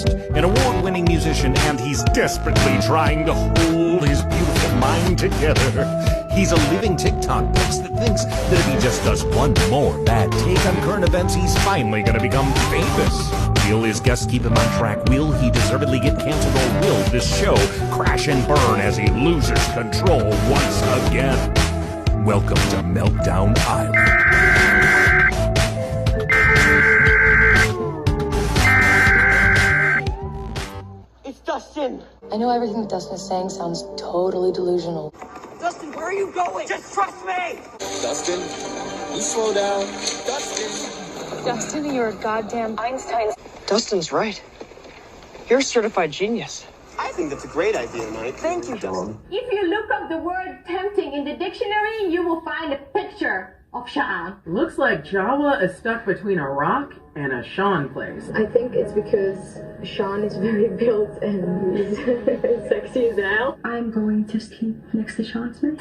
An award-winning musician, and he's desperately trying to hold his beautiful mind together. He's a living TikTok post that thinks that if he just does one more bad take on current events, he's finally gonna become famous. Will his guests keep him on track? Will he deservedly get canceled, or will this show crash and burn as he loses control once again? Welcome to Meltdown Island. DUSTiN! I know everything that DUSTiN is saying sounds totally delusional. DUSTiN, where are you going? Just trust me! DUSTiN, you slow down. DUSTiN. DUSTiN, you're a goddamn Einstein. DUSTIN's right. You're a certified genius. I think that's a great idea, Mike. Thank you, DUSTiN. If you look up the word tempting in the dictionary, you will find a picture of Sean. Looks like Jawa is stuck between a rock and a Sean place. I think it's because Sean is very built and he's sexy as hell. I'm going to sleep next to Sean Smith.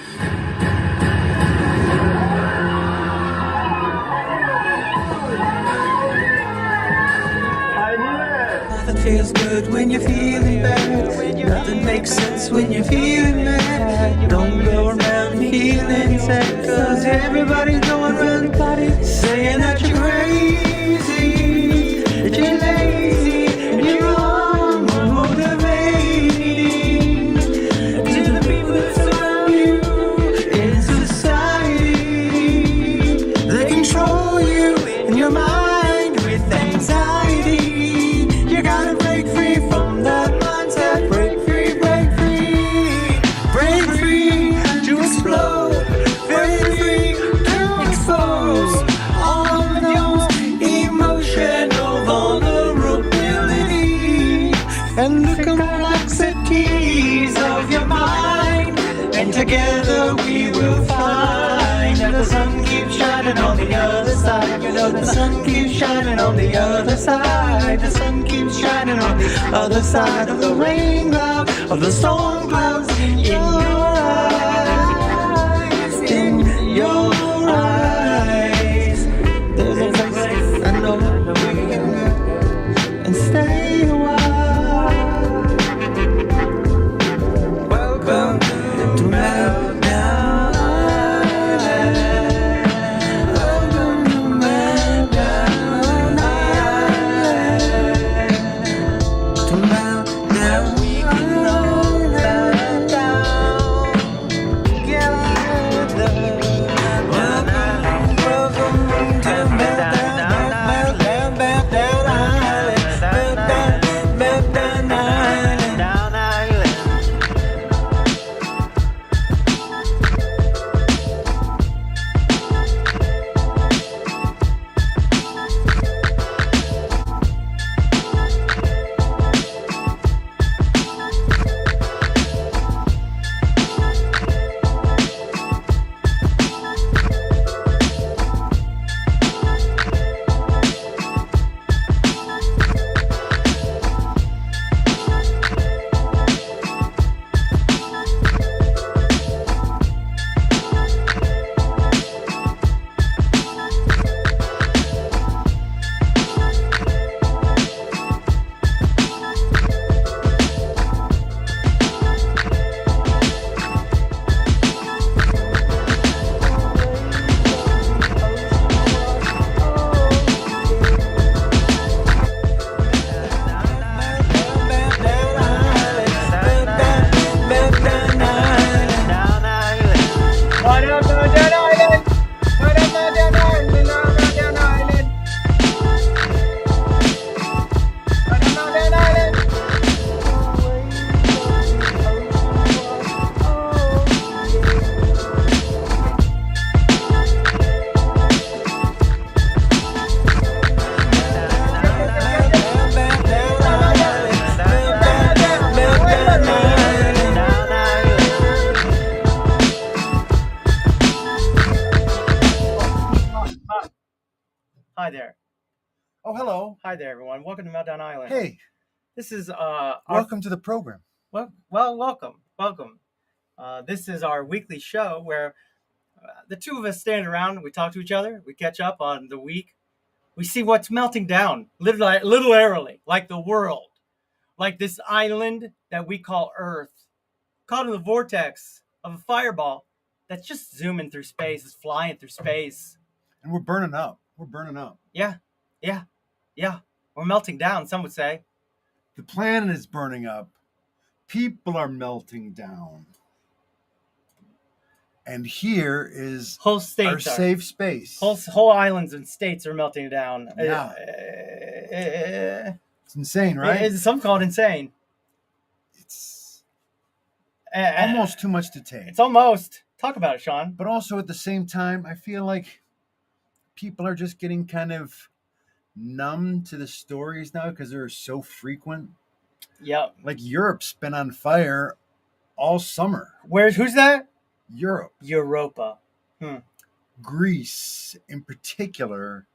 Nothing feels good when you're feeling bad. Nothing makes sense when you're feeling mad. Don't go around feeling sad, cause everybody's going around saying that you're crazy, that you're lazy, and you're unmotivating. To the people that surround you in society, they control you in your mind with anxiety. You gotta break free from that mindset. Break free, break free. Break free to explode. Break free to expose all of your emotional vulnerability and the complexities of your mind. And together we will find that the sun keeps shining on the other side. You know the sun keeps shining on the other side. The sun keeps shining on the other side of the rain cloud, of the storm clouds in your eyes, in your eyes. There's a place I know we can go and stay a while. Welcome to Meltdown Island. Welcome to Meltdown Island. To Meltdown, we can all meltdown together. Welcome to Meltdown Island. Meltdown Island. Meltdown Island. Down Island. Hi there. Oh, hello. Hi there, everyone. Welcome to Meltdown Island. Hey, This is welcome to the program. welcome. This is our weekly show where the two of us stand around, we talk to each other, we catch up on the week, we see what's melting down, literally, like the world. like this island that we call Earth, caught in the vortex of a fireball that's just zooming through space, it's flying through space. And we're burning up. We're burning up. Yeah. We're melting down, some would say. The planet is burning up. People are melting down. And here is Whole states our safe space. Whole islands and states are melting down. Yeah. It's insane, right? Some call it insane. It's almost too much to take. It's almost. Talk about it, Sean. But also at the same time, I feel like people are just getting kind of numb to the stories now because they're so frequent. Yep. Like Europe's been on fire all summer. Who's that? Europe. Europa. Greece, in particular,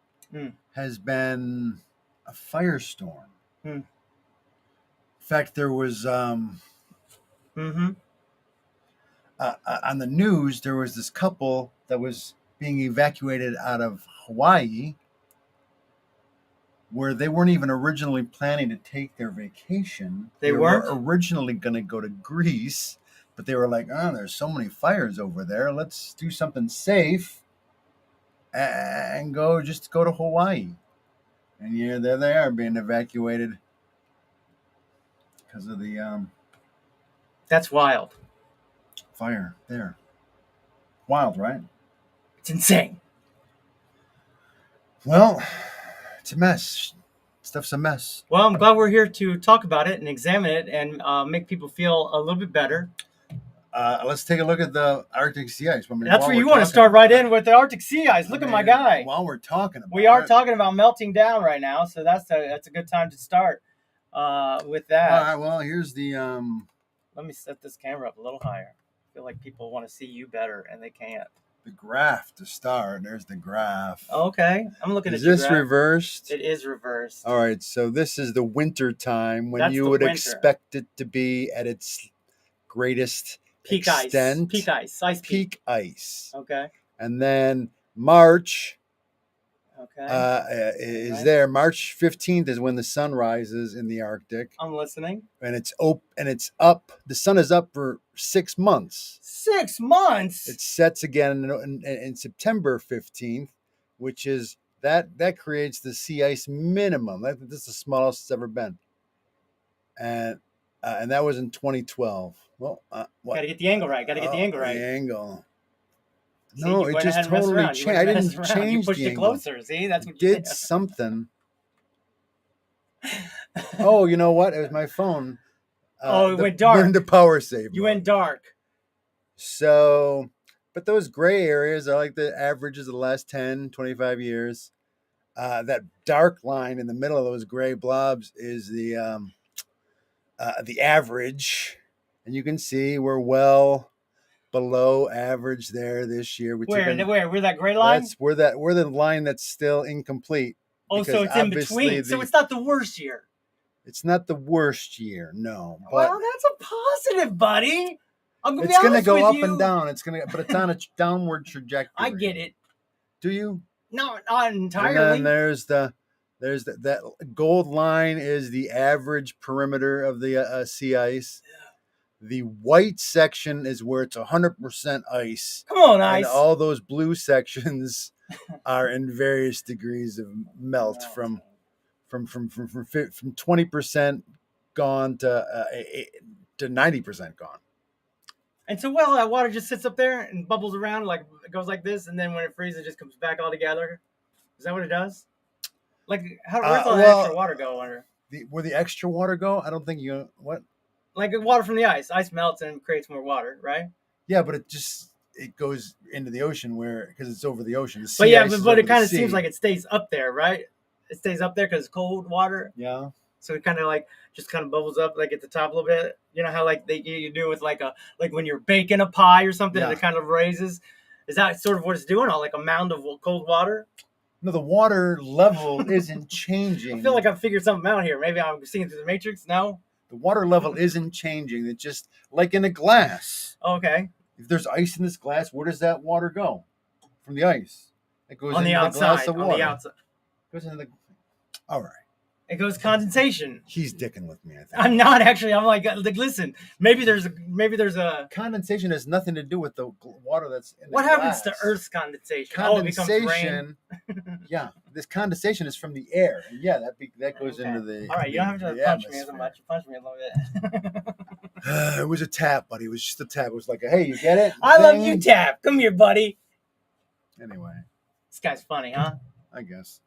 has been a firestorm. In fact, there was on the news, there was this couple that was being evacuated out of Hawaii, where they weren't even originally planning to take their vacation. They weren't? Were originally going to go to Greece, but they were like, oh, there's so many fires over there. Let's do something safe and go to Hawaii. And yeah, there they are being evacuated because of the That's wild. fire there. Wild, right? It's insane. Well, it's a mess. Stuff's a mess. Well, I'm glad we're here to talk about it and examine it and make people feel a little bit better. Let's take a look at the Arctic sea ice. That's where you want to start right in with the Arctic sea ice. Look at my guy. While we're talking about we are talking about melting down right now, so that's a good time to start with that. All right, well, here's the... Let me set this camera up a little higher. I feel like people want to see you better, and they can't. The graph to start. There's the graph. Okay, I'm looking at your graph. Is this graph. reversed? It is reversed. All right, so this is the winter time when That's you the would winter. expect it to be at its greatest Peak extent. ice. Peak ice. Okay. And then March is Right. there. March 15th is when the sun rises in the Arctic. I'm listening. And it's up. The sun is up for 6 months. 6 months? It sets again in September 15th, which is that creates the sea ice minimum. This is the smallest it's ever been. And that was in 2012. Well, what? Gotta get the angle right. The angle. See, No, you it went just ahead and messed totally around. You changed. went I ahead and didn't messed around. change You pushed the it angle. closer. See, that's what you did something. Oh, you know what? It was my phone. It went dark. Went to power save. You went dark. So, but those gray areas are like the averages of the last 10, 25 years. That dark line in the middle of those gray blobs is the average. And you can see we're well below average there this year. Where that gray line? We're the line that's still incomplete. Oh, so it's in between. So it's not the worst year. It's not the worst year, no. But well, that's a positive, buddy. I'm gonna it's going to honest go with up you. and down. But it's on a downward trajectory. I get it. Do you? No, not entirely. And then there's that gold line is the average perimeter of the sea ice. The white section is where it's 100% ice. Come on, ice. And all those blue sections are in various degrees of melt from 20% gone to 90% gone. And so, well, that water just sits up there and bubbles around, like it goes like this, and then when it freezes, it just comes back all together. Is that what it does? Like, where's all the extra water go under? Where the extra water go? I don't think what? Like water from the ice. Ice melts and creates more water, right? Yeah, but it goes into the ocean because it's over the ocean. But it kind of seems like it stays up there, right? It stays up there because it's cold water. Yeah. So it kind of just bubbles up like at the top a little bit. You know how you do with like when you're baking a pie or something, and it kind of raises. Is that sort of what it's doing? Like a mound of cold water? No, the water level isn't changing. I feel like I've figured something out here. Maybe I'm seeing through the matrix. No. The water level isn't changing. It's just like in a glass. Okay. If there's ice in this glass, where does that water go? From the ice. It goes on into the outside. The glass of water. On the outside. Goes into the. All right. It goes condensation. He's dicking with me, I think. I'm not actually. I'm like listen, maybe there's a condensation has nothing to do with the water that's in the What happens glass. to Earth's condensation? Condensation, yeah, this condensation is from the air. And yeah, that goes into the. All right, you don't have to punch me as much. You punch me a little bit. It was a tap, buddy. It was just a tap. It was like, hey, you get it? I love you, Tap. Come here, buddy. Anyway, this guy's funny, huh? I guess.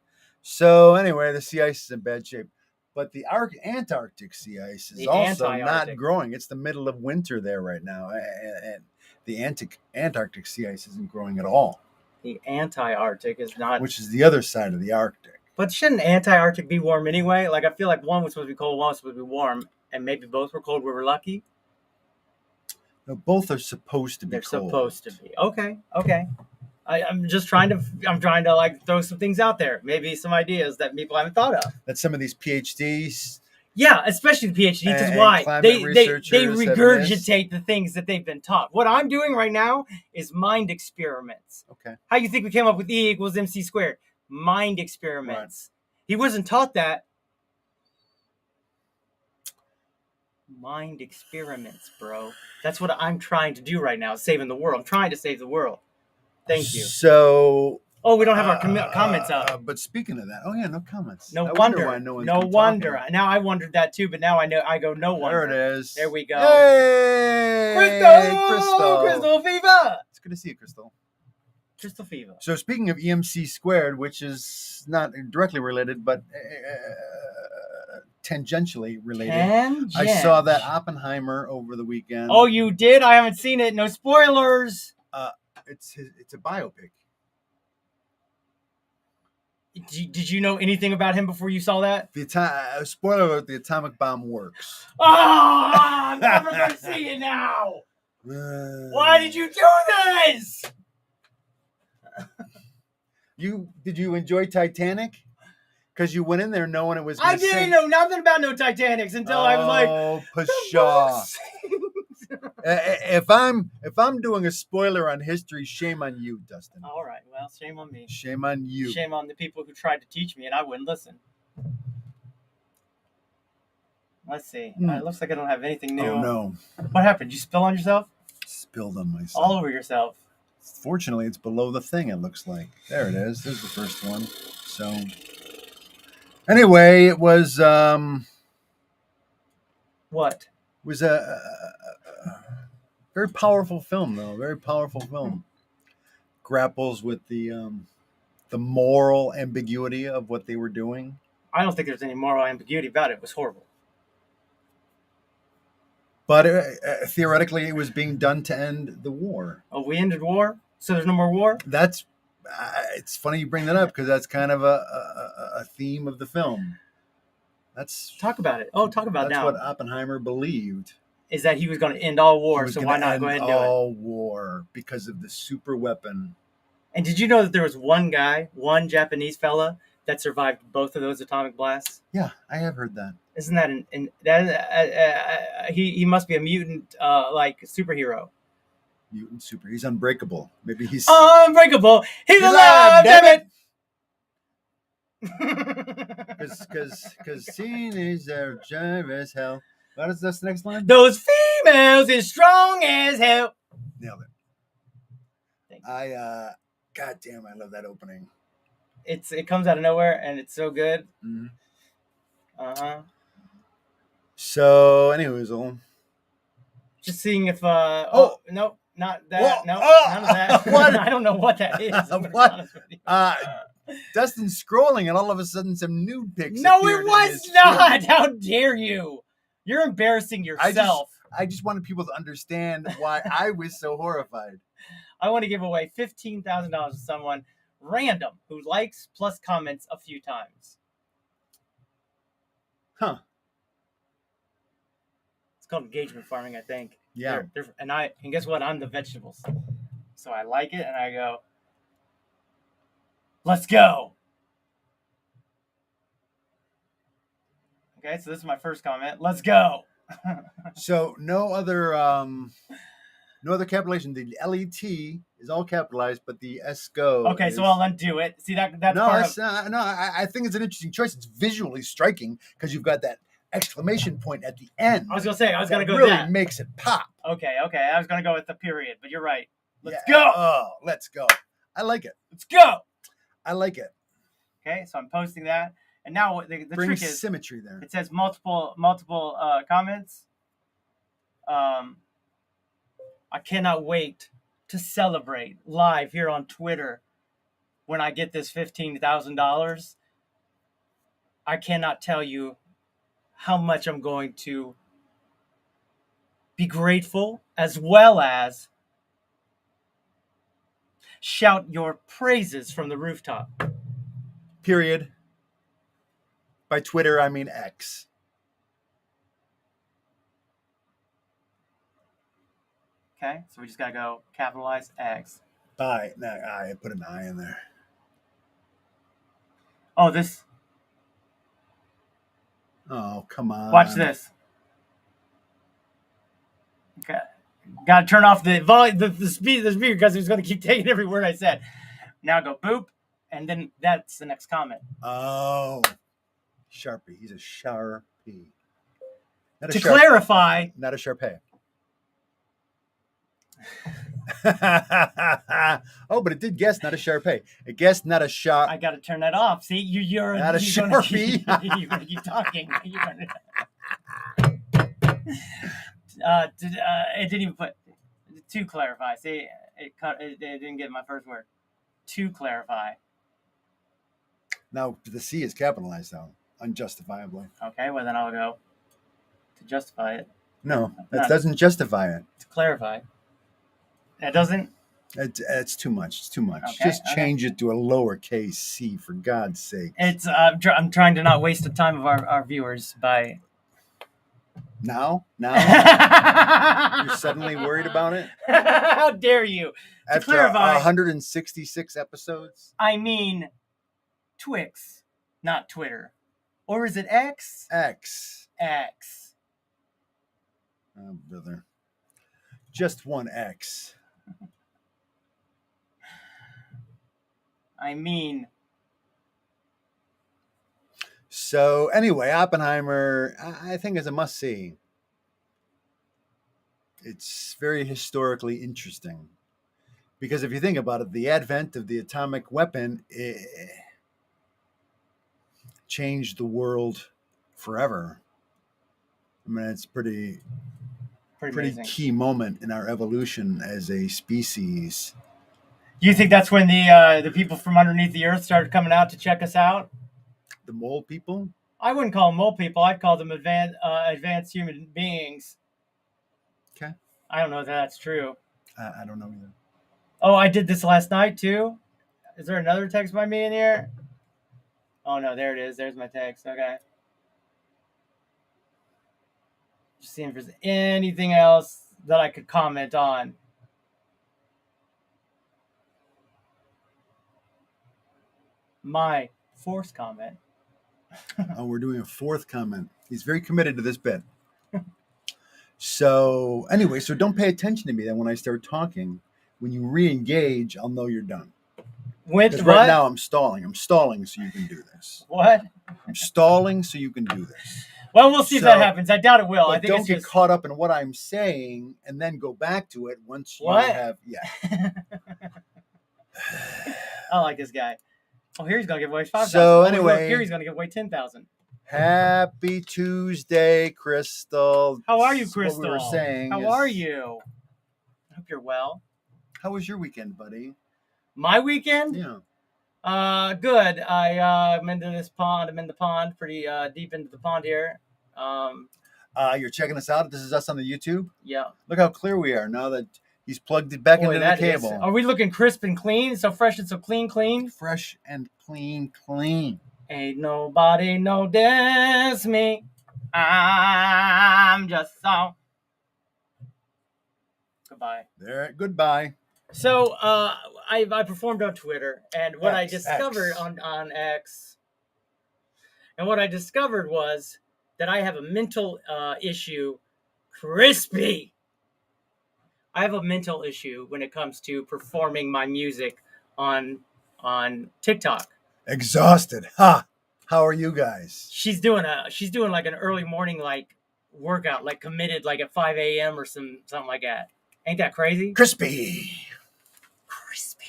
So anyway, the sea ice is in bad shape, but the Antarctic sea ice is also not growing. It's the middle of winter there right now, and the Antarctic sea ice isn't growing at all. The anti-Arctic is not, which is the other side of the Arctic. But shouldn't anti-Arctic be warm anyway? Like I feel like one was supposed to be cold, one was supposed to be warm, and maybe both were cold. We were lucky. No, both are supposed to be. They're cold. Supposed to be. Okay. I'm just trying to like throw some things out there. Maybe some ideas that people haven't thought of. That some of these PhDs. Yeah, especially the PhDs. Because why? They regurgitate the things that they've been taught. What I'm doing right now is mind experiments. Okay. How you think we came up with E equals MC squared? Mind experiments. Right. He wasn't taught that. Mind experiments, bro. That's what I'm trying to do right now, saving the world. I'm trying to save the world. Thank you. So. Oh, we don't have our comments up. But speaking of that, no comments. No wonder. No wonder. Now I wondered that too, but now I know. I go, no wonder. There it is. There we go. Hey, Crystal Fever. It's good to see you, Crystal. Crystal Fever. So speaking of EMC squared, which is not directly related, but tangentially related, I saw that Oppenheimer over the weekend. Oh, you did? I haven't seen it. No spoilers. It's a biopic. Did you know anything about him before you saw that? Spoiler alert, the atomic bomb works. Oh, I'm never going to see it now. Why did you do this? Did you enjoy Titanic? Because you went in there knowing it was I didn't know nothing about no Titanics until I was like, oh, pshaw. If I'm doing a spoiler on history, shame on you, Dustin. All right, well, shame on me. Shame on you. Shame on the people who tried to teach me and I wouldn't listen. Let's see. It looks like I don't have anything new. Oh no! What happened? Did you spill on yourself? Spilled on myself. All over yourself. Fortunately, it's below the thing. It looks like there it is. There's the first one. So anyway, it was what? It was a very powerful film, though. Very powerful film. Grapples with the moral ambiguity of what they were doing. I don't think there's any moral ambiguity about it. It was horrible. But theoretically, it was being done to end the war. Oh, we ended war? So there's no more war? That's it's funny you bring that up because that's kind of a theme of the film. Talk about it. Oh, talk about it now. That's what Oppenheimer believed. Is that he was going to end all war, so why not go ahead and do it? All war because of the super weapon. And did you know that there was one Japanese fella that survived both of those atomic blasts? Yeah, I have heard that. Isn't that he must be a mutant like superhero? Mutant super. He's unbreakable. Maybe he's unbreakable. He's alive, damn it. Because seeing is their jive as hell. What is this next line? Those females is strong as hell. Nailed it. God damn, I love that opening. It comes out of nowhere and it's so good. Mm-hmm. So, anyways, just seeing if no, not that. No, none of that. What? I don't know what that is. What? Dustin's scrolling, and all of a sudden, some nude pics. No, it was not. How dare you? You're embarrassing yourself. I just wanted people to understand why I was so horrified. I want to give away $15,000 to someone random who likes plus comments a few times. Huh. It's called engagement farming, I think. Yeah. And guess what? I'm the vegetables. So I like it, and I go, let's go. Okay, so this is my first comment. Let's go. So no other No other capitalization. The LET is all capitalized, but the ESCO. Okay, so I'll undo it. See that's No, part that's no. I think it's an interesting choice. It's visually striking because you've got that exclamation point at the end. I was gonna say I was gonna go really that. makes it pop. Okay. I was gonna go with the period, but you're right. Let's go. Oh, let's go. I like it. Let's go. I like it. Okay, so I'm posting that, and now the Brings trick is symmetry there. it says multiple comments. I cannot wait to celebrate live here on Twitter when I get this $15,000. I cannot tell you how much I'm going to be grateful, as well as shout your praises from the rooftop. Period. By Twitter, I mean X. Okay, so we just gotta go capitalize X. I put an I in there. Oh, this. Oh, come on. Watch this. Okay, gotta turn off the volume, the speaker, because it's gonna keep taking every word I said. Now go boop, and then that's the next comment. Oh, Sharpie. He's a Sharpie. To clarify, not a Sharpay. Oh, but it did guess not a Sharpay. It guessed not a Sharp. I got to turn that off. See, you're not a Sharpie. You're gonna keep talking. It didn't even put to clarify. See, it didn't get my first word. To clarify. Now the C is capitalized though, unjustifiably. Okay, well then I'll go to justify it. No, that doesn't justify it. To clarify. That doesn't. It's too much. It's too much. Okay, Just change it to a lowercase c, for God's sake. It's. I'm trying to not waste the time of our viewers by. Now you're suddenly worried about it. How dare you? After to clarify, 166 episodes. I mean, Twix, not Twitter, or is it X? X. Oh, brother. Just one X. I mean. So anyway, Oppenheimer, I think is a must-see. It's very historically interesting. Because if you think about it, the advent of the atomic weapon changed the world forever. I mean, it's pretty key moment in our evolution as a species. You think that's when the people from underneath the earth started coming out to check us out? The mole people? I wouldn't call them mole people. I'd call them advanced human beings. Okay. I don't know if that's true. I don't know either. Oh, I did this last night too. Is there another text by me in here? Oh no, there it is. There's my text. Okay. Just seeing if there's anything else that I could comment on. My fourth comment. Oh, we're doing a fourth comment. He's very committed to this bit. So anyway, so don't pay attention to me then when I start talking. When you re-engage, I'll know you're done. With what? Right now I'm stalling. I'm stalling so you can do this. What? I'm stalling so you can do this. Well, we'll see if that happens. I doubt it will. I think don't it's get just... caught up in what I'm saying and then go back to it once you have. Yeah. I like this guy. Oh, here he's gonna give away 5,000. So anyway, here he's gonna give away 10,000. Happy Tuesday, Crystal. How are you, Crystal? What we were saying. How are you? I hope you're well. How was your weekend, buddy? My weekend? Yeah. Good. I'm into this pond. I'm in the pond, pretty deep into the pond here. You're checking us out. This is us on the YouTube. Yeah. Look how clear we are now that he's plugged it back into the cable. Are we looking crisp and clean? So fresh and so clean? Fresh and clean. Ain't nobody no diss me. I'm just so. Goodbye. Goodbye. So I performed on Twitter, and what I discovered on X, and what I discovered was that I have a mental issue, crispy, I have a mental issue when it comes to performing my music on TikTok. Exhausted. Ha! How are you guys? She's doing like an early morning like workout, like committed like at 5 a.m. or something like that. Ain't that crazy? Crispy. Crispy.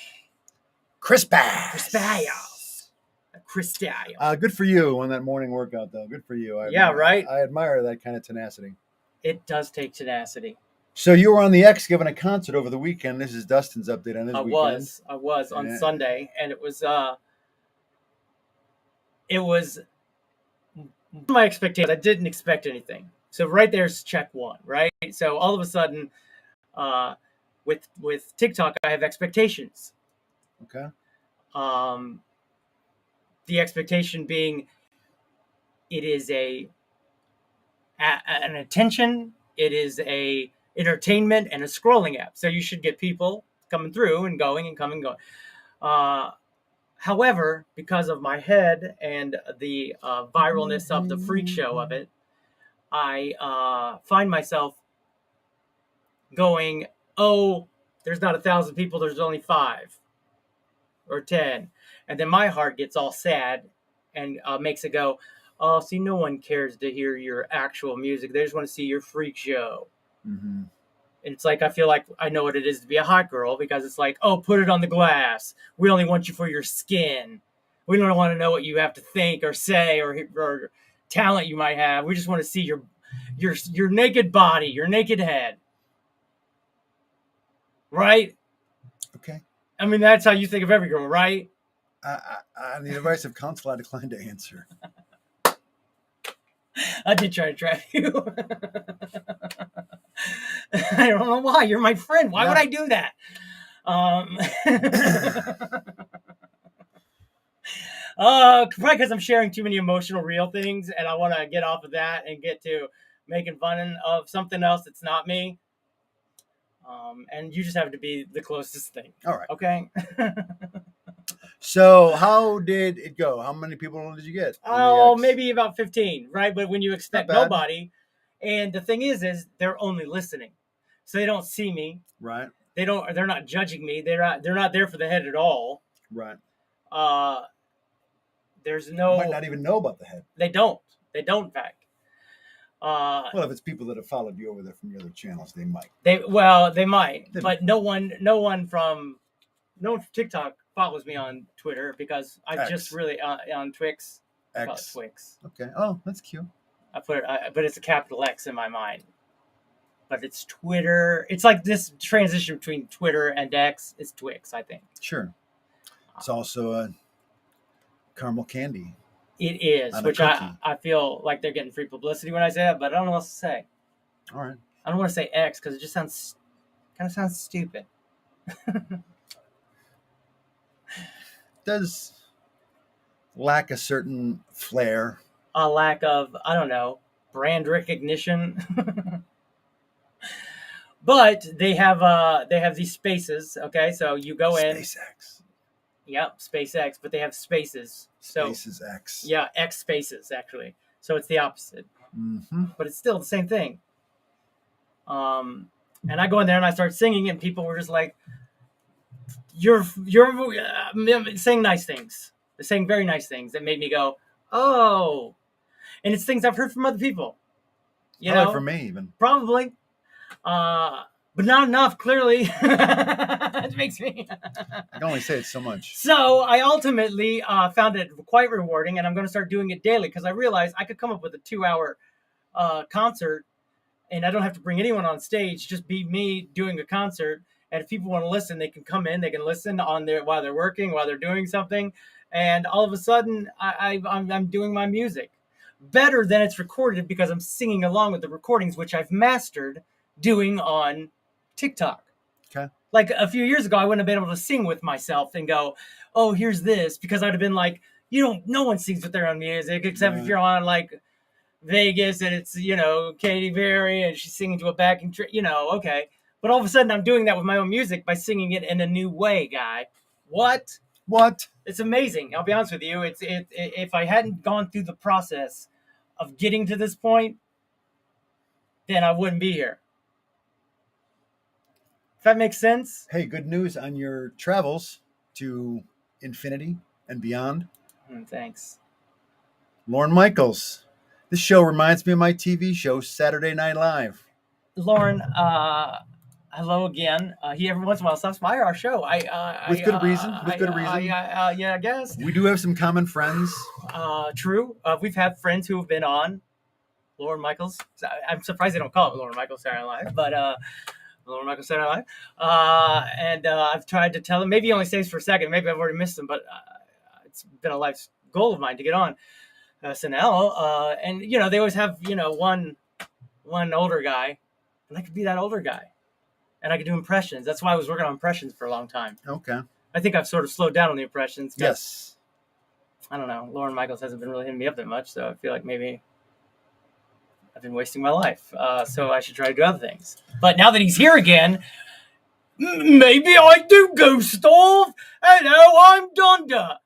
Good for you on that morning workout, though. Good for you. Right? I admire that kind of tenacity. It does take tenacity. So you were on the X giving a concert over the weekend. This is Dustin's update on his weekend. I was on Sunday, and it was my expectations. I didn't expect anything. So right there's check one, right? So all of a sudden, with TikTok, I have expectations. Okay. The expectation being, it is an attention, it is a entertainment, and a scrolling app. So you should get people coming through and going and coming and going. However, because of my head and the viralness of the freak show of it, I find myself going, oh, there's not 1,000 people, there's only 5 or 10. And then my heart gets all sad and makes it go, oh, see, no one cares to hear your actual music. They just want to see your freak show. Mm-hmm. And it's like, I feel like I know what it is to be a hot girl, because it's like, oh, put it on the glass. We only want you for your skin. We don't want to know what you have to think or say or talent you might have. We just want to see your naked body, your naked head. Right? Okay. I mean, that's how you think of every girl, right? On the advice of counsel, I decline to answer. I did try to trap you. I don't know why. You're my friend. Why would I do that? Probably because I'm sharing too many emotional, real things, and I want to get off of that and get to making fun of something else that's not me. And you just have to be the closest thing. All right. Okay. So how did it go? How many people did you get? Oh, maybe about 15, right? But when you expect Not bad. nobody, and the thing is they're only listening, so they don't see me. Right. They're not judging me. They're not there for the head at all. Right. There's no. You might not even know about the head. They don't. In fact. Well, if it's people that have followed you over there from your other channels, they might. They might, but no one from TikTok follows me on Twitter, because I X. just really on Twix. I call it X. Twix. Okay. Oh, that's cute. I put it, but it's a capital X in my mind. But it's Twitter. It's like this transition between Twitter and X. It's Twix, I think. Sure. It's also a caramel candy. It is, On a which cookie. I feel like they're getting free publicity when I say that, but I don't know what else to say. All right. I don't want to say X because it just sounds stupid. Does lack a certain flair. A lack of, I don't know, brand recognition. But they have these spaces, okay? So you go in. SpaceX. Yep, SpaceX, but they have spaces. So Spaces X. yeah, X spaces actually. So it's the opposite. Mm-hmm. But it's still the same thing. And I go in there and I start singing, and people were just like, you're saying nice things. They're saying very nice things that made me go, oh. And it's things I've heard from other people. You know, from me even. Probably. But not enough, clearly. It makes me. I can only say it so much. So I ultimately found it quite rewarding, and I'm going to start doing it daily, because I realized I could come up with a 2-hour concert, and I don't have to bring anyone on stage, just be me doing a concert. And if people want to listen, they can come in, they can listen while they're working, while they're doing something. And all of a sudden, I'm doing my music better than it's recorded, because I'm singing along with the recordings, which I've mastered doing on TikTok. Okay. Like a few years ago, I wouldn't have been able to sing with myself and go, oh, here's this, because I'd have been like, no one sings with their own music, except if you're on like Vegas and it's, Katy Perry and she's singing to a backing track, okay. But all of a sudden I'm doing that with my own music by singing it in a new way, guy. What? It's amazing. I'll be honest with you. If I hadn't gone through the process of getting to this point, then I wouldn't be here. that makes sense. Hey, good news on your travels to infinity and beyond. Thanks. Lorne Michaels. This show reminds me of my TV show, Saturday Night Live. Lauren, hello again. He every once in a while stops by our show. With good reason. Yeah, I guess. We do have some common friends. True. We've had friends who have been on. Lauren Michaels. I'm surprised they don't call it Lauren Michaels Saturday Night Live, but Lauren Michaels Saturday Night Live. And I've tried to tell him. Maybe he only stays for a second. Maybe I've already missed him, but it's been a life's goal of mine to get on SNL. And you know, they always have one older guy, and I could be that older guy, and I could do impressions. That's why I was working on impressions for a long time. Okay. I think I've sort of slowed down on the impressions. Yes. I don't know. Lauren Michaels hasn't been really hitting me up that much, so I feel like maybe I've been wasting my life. So I should try to do other things. But now that he's here again, maybe I do go off. Hello, I'm Donda.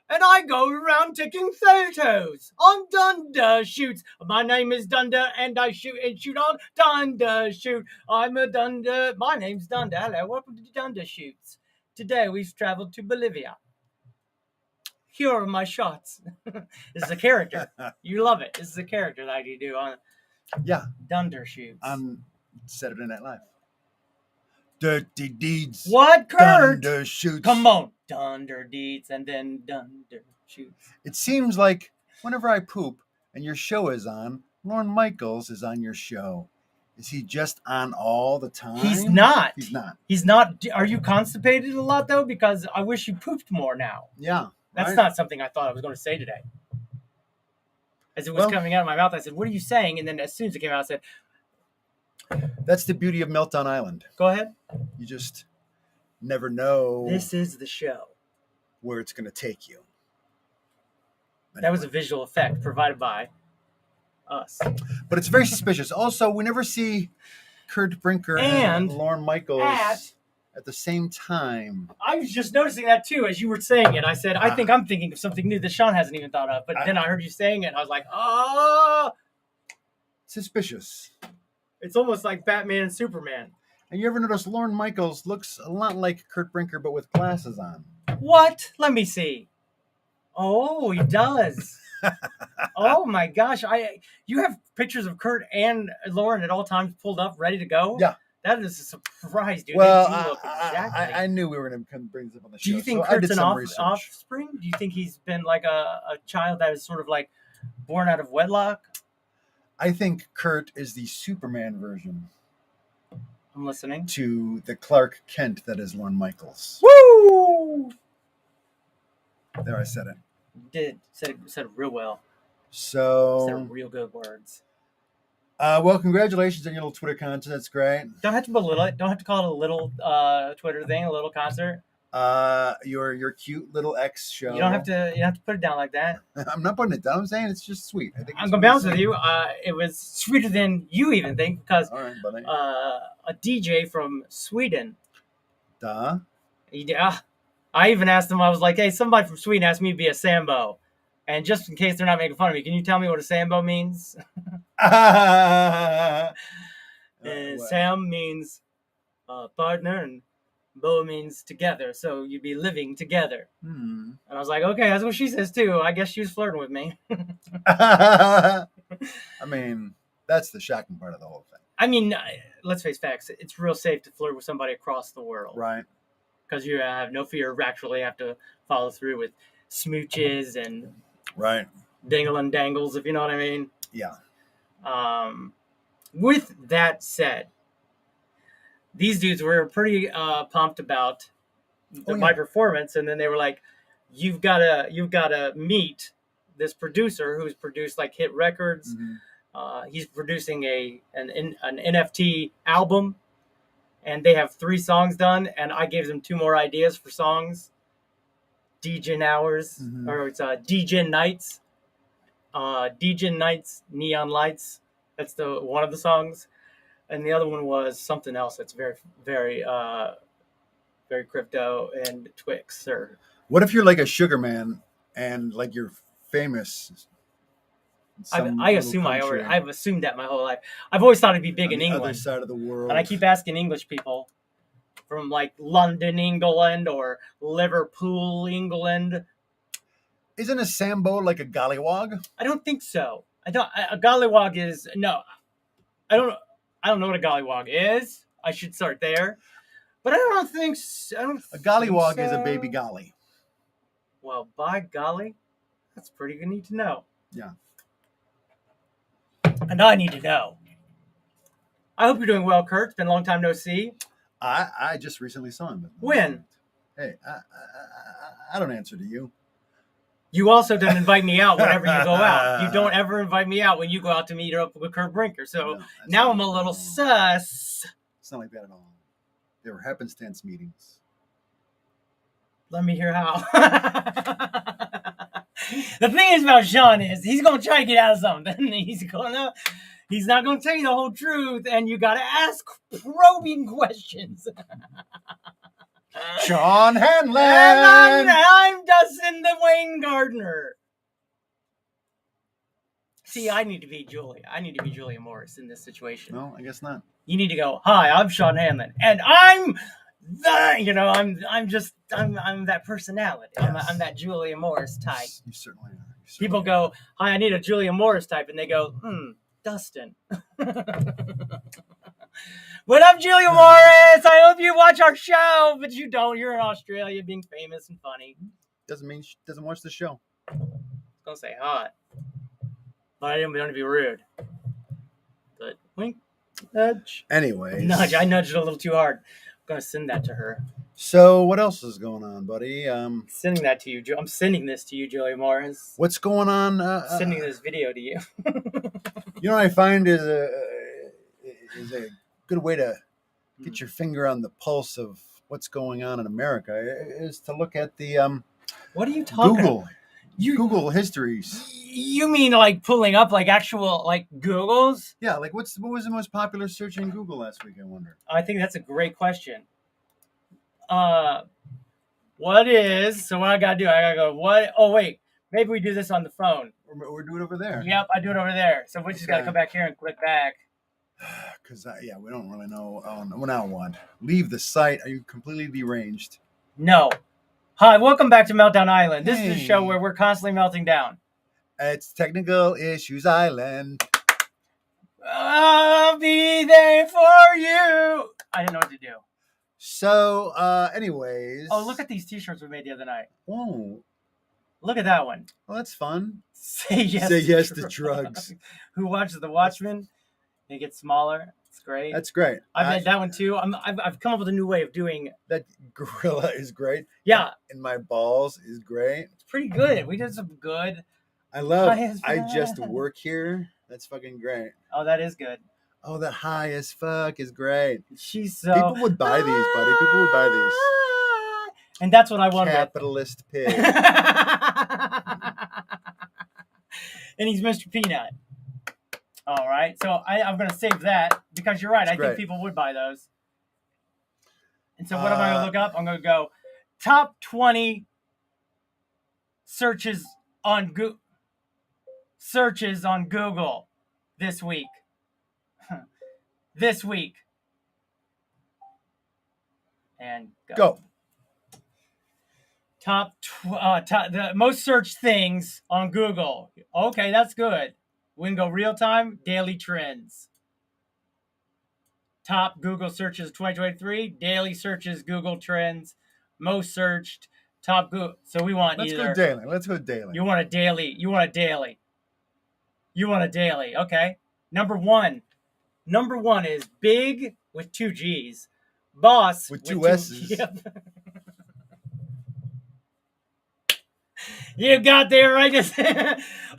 And I go around taking photos. I'm Dunda Shoots. My name is Dunda, and I shoot on Dunda Shoot. I'm a Dunda. My name's Dunda. Hello, welcome to Dunda Shoots. Today we've traveled to Bolivia. Here are my shots. This is a character. You love it. This is a character that you do on Dunder Shoots. On Saturday Night Live. Dirty deeds. What, Kurt? Dunder Shoots. Come on. Dunder deeds and then Dunder Shoots. It seems like whenever I poop and your show is on, Lorne Michaels is on your show. Is he just on all the time? He's not. He's not. He's not. Are you constipated a lot, though? Because I wish you pooped more now. Yeah. That's not something I thought I was going to say today. As it was coming out of my mouth, I said, what are you saying? And then as soon as it came out, I said... That's the beauty of Meltdown Island. Go ahead. You just never know... This is the show. ...where it's going to take you. Anyway. That was a visual effect provided by us. But it's very suspicious. Also, we never see Kurt Brinker and Lorne Michaels... at the same time. I was just noticing that too as you were saying it. I said, I think I'm thinking of something new that Sean hasn't even thought of. But then I heard you saying it, and I was like, oh! Suspicious. It's almost like Batman and Superman. And you ever notice Lorne Michaels looks a lot like Kurt Brinker, but with glasses on? What? Let me see. Oh, he does. Oh my gosh. You have pictures of Kurt and Lauren at all times pulled up, ready to go? Yeah. That is a surprise, dude. Well, exactly. I knew we were going to bring this up on the show. Do you think Kurt's an offspring? Do you think he's been like a child that is sort of like born out of wedlock? I think Kurt is the Superman version. I'm listening. To the Clark Kent that is Lorne Michaels. Woo! There, I said it. You did. Said it real well. So... Said real good words. Well, congratulations on your little Twitter concert. That's great. Don't have to belittle it. Don't have to call it a little Twitter thing, a little concert. Your cute little X show. You don't have to put it down like that. I'm not putting it down. I'm saying it's just sweet. I'm gonna be honest with you. It was sweeter than you even think because a DJ from Sweden. Duh. Yeah. I even asked him. I was like, "Hey, somebody from Sweden asked me to be a Sambo." And just in case they're not making fun of me, can you tell me what a Sambo means? And Sam means partner, and Bo means together. So you'd be living together. And I was like, okay, that's what she says too. I guess she was flirting with me. I mean, that's the shocking part of the whole thing. I mean, let's face facts. It's real safe to flirt with somebody across the world. Right. Because you have no fear of actually have to follow through with smooches and... Right. Dingle and dangles, if you know what I mean. Yeah. With that said, these dudes were pretty pumped about my performance, and then they were like, "You've gotta meet this producer who's produced like hit records. Mm-hmm. He's producing an NFT album, and they have 3 songs done, and I gave them 2 more ideas for songs." DJ Hours, or it's DJ Nights. DJ Nights, Neon Lights. That's one of the songs. And the other one was something else that's very, very, very crypto and Twix. Or what if you're like a sugar man and like you're famous? I've assumed that my whole life. I've always thought it'd be big in English. Other side of the world. And I keep asking English people, from like London, England, or Liverpool, England. Isn't a Sambo like a gollywog? I don't think so. A gollywog is no. I don't know what a gollywog is. I should start there, but I don't think so. A gollywog is a baby golly. Well, by golly, that's pretty neat to know. Yeah. And I need to know. I hope you're doing well, Kurt. It's been a long time no see. I just recently saw him. When? Hey, I don't answer to you. You also don't invite me out whenever you go out. You don't ever invite me out when you go out to meet up with Kurt Brinker. So now I'm a little sus. It's not like that at all. They were happenstance meetings. Let me hear how. The thing is about Sean is he's going to try to get out of something. He's not going to tell you the whole truth, and you got to ask probing questions. Sean Hanlon! And I'm Dustin the Wayne Gardner. See, I need to be Julia Morris in this situation. No, I guess not. You need to go, hi, I'm Sean Hanlon, and I'm that personality. Yes. I'm that Julia Morris type. You certainly are. People go, hi, I need a Julia Morris type, and they go, Dustin. But I'm Julia Morris. I hope you watch our show, but you don't. You're in Australia being famous and funny. Doesn't mean she doesn't watch the show. Don't say hot. But I didn't want to be rude. But wink, nudge. Anyways. Nudge. I nudged it a little too hard. I'm going to send that to her. So what else is going on, buddy? Sending that to you. I'm sending this to you, Julia Morris. What's going on? Sending this video to you. You know what I find is a good way to get your finger on the pulse of what's going on in America is to look at the what are you talking Google. about? Google histories. You mean like pulling up like actual like Googles? Yeah, like what was the most popular search in Google last week, I wonder? I think that's a great question. What is, so what I gotta do, I gotta go, what, oh wait, maybe we do this on the phone. Or do it over there. Yep, I do it over there. So we just gotta come back here and click back. Because, we don't really know. Well, now what? Leave the site. Are you completely deranged? No. Hi, welcome back to Meltdown Island. This is a show where we're constantly melting down. It's Technical Issues Island. I'll be there for you. I didn't know what to do. So, anyways. Oh, look at these t-shirts we made the other night. Oh. Look at that one. Well, that's fun. Say yes to drugs. Who watches The Watchmen? They get smaller. It's great. That's great. I made that one too. I've come up with a new way of doing. That gorilla is great. Yeah. And my balls is great. It's pretty good. We did some good. I just work here. That's fucking great. Oh, that is good. Oh, that high as fuck is great. She's so. People would buy these, buddy. People would buy these. And that's what I wanted. Capitalist pig. And he's Mr. Peanut. All right. So I'm going to save that because you're right. I think people would buy those. And so what am I going to look up? I'm going to go top 20 searches on Google this week. This week. And go. The most searched things on Google. Okay, that's good. We can go real time, daily trends. Top Google searches 2023, daily searches, Google trends, most searched, top Google. So we want Let's go daily. You want a daily. Okay. Number one is big with 2 G's. Boss with 2 S's. Yep. You got there right.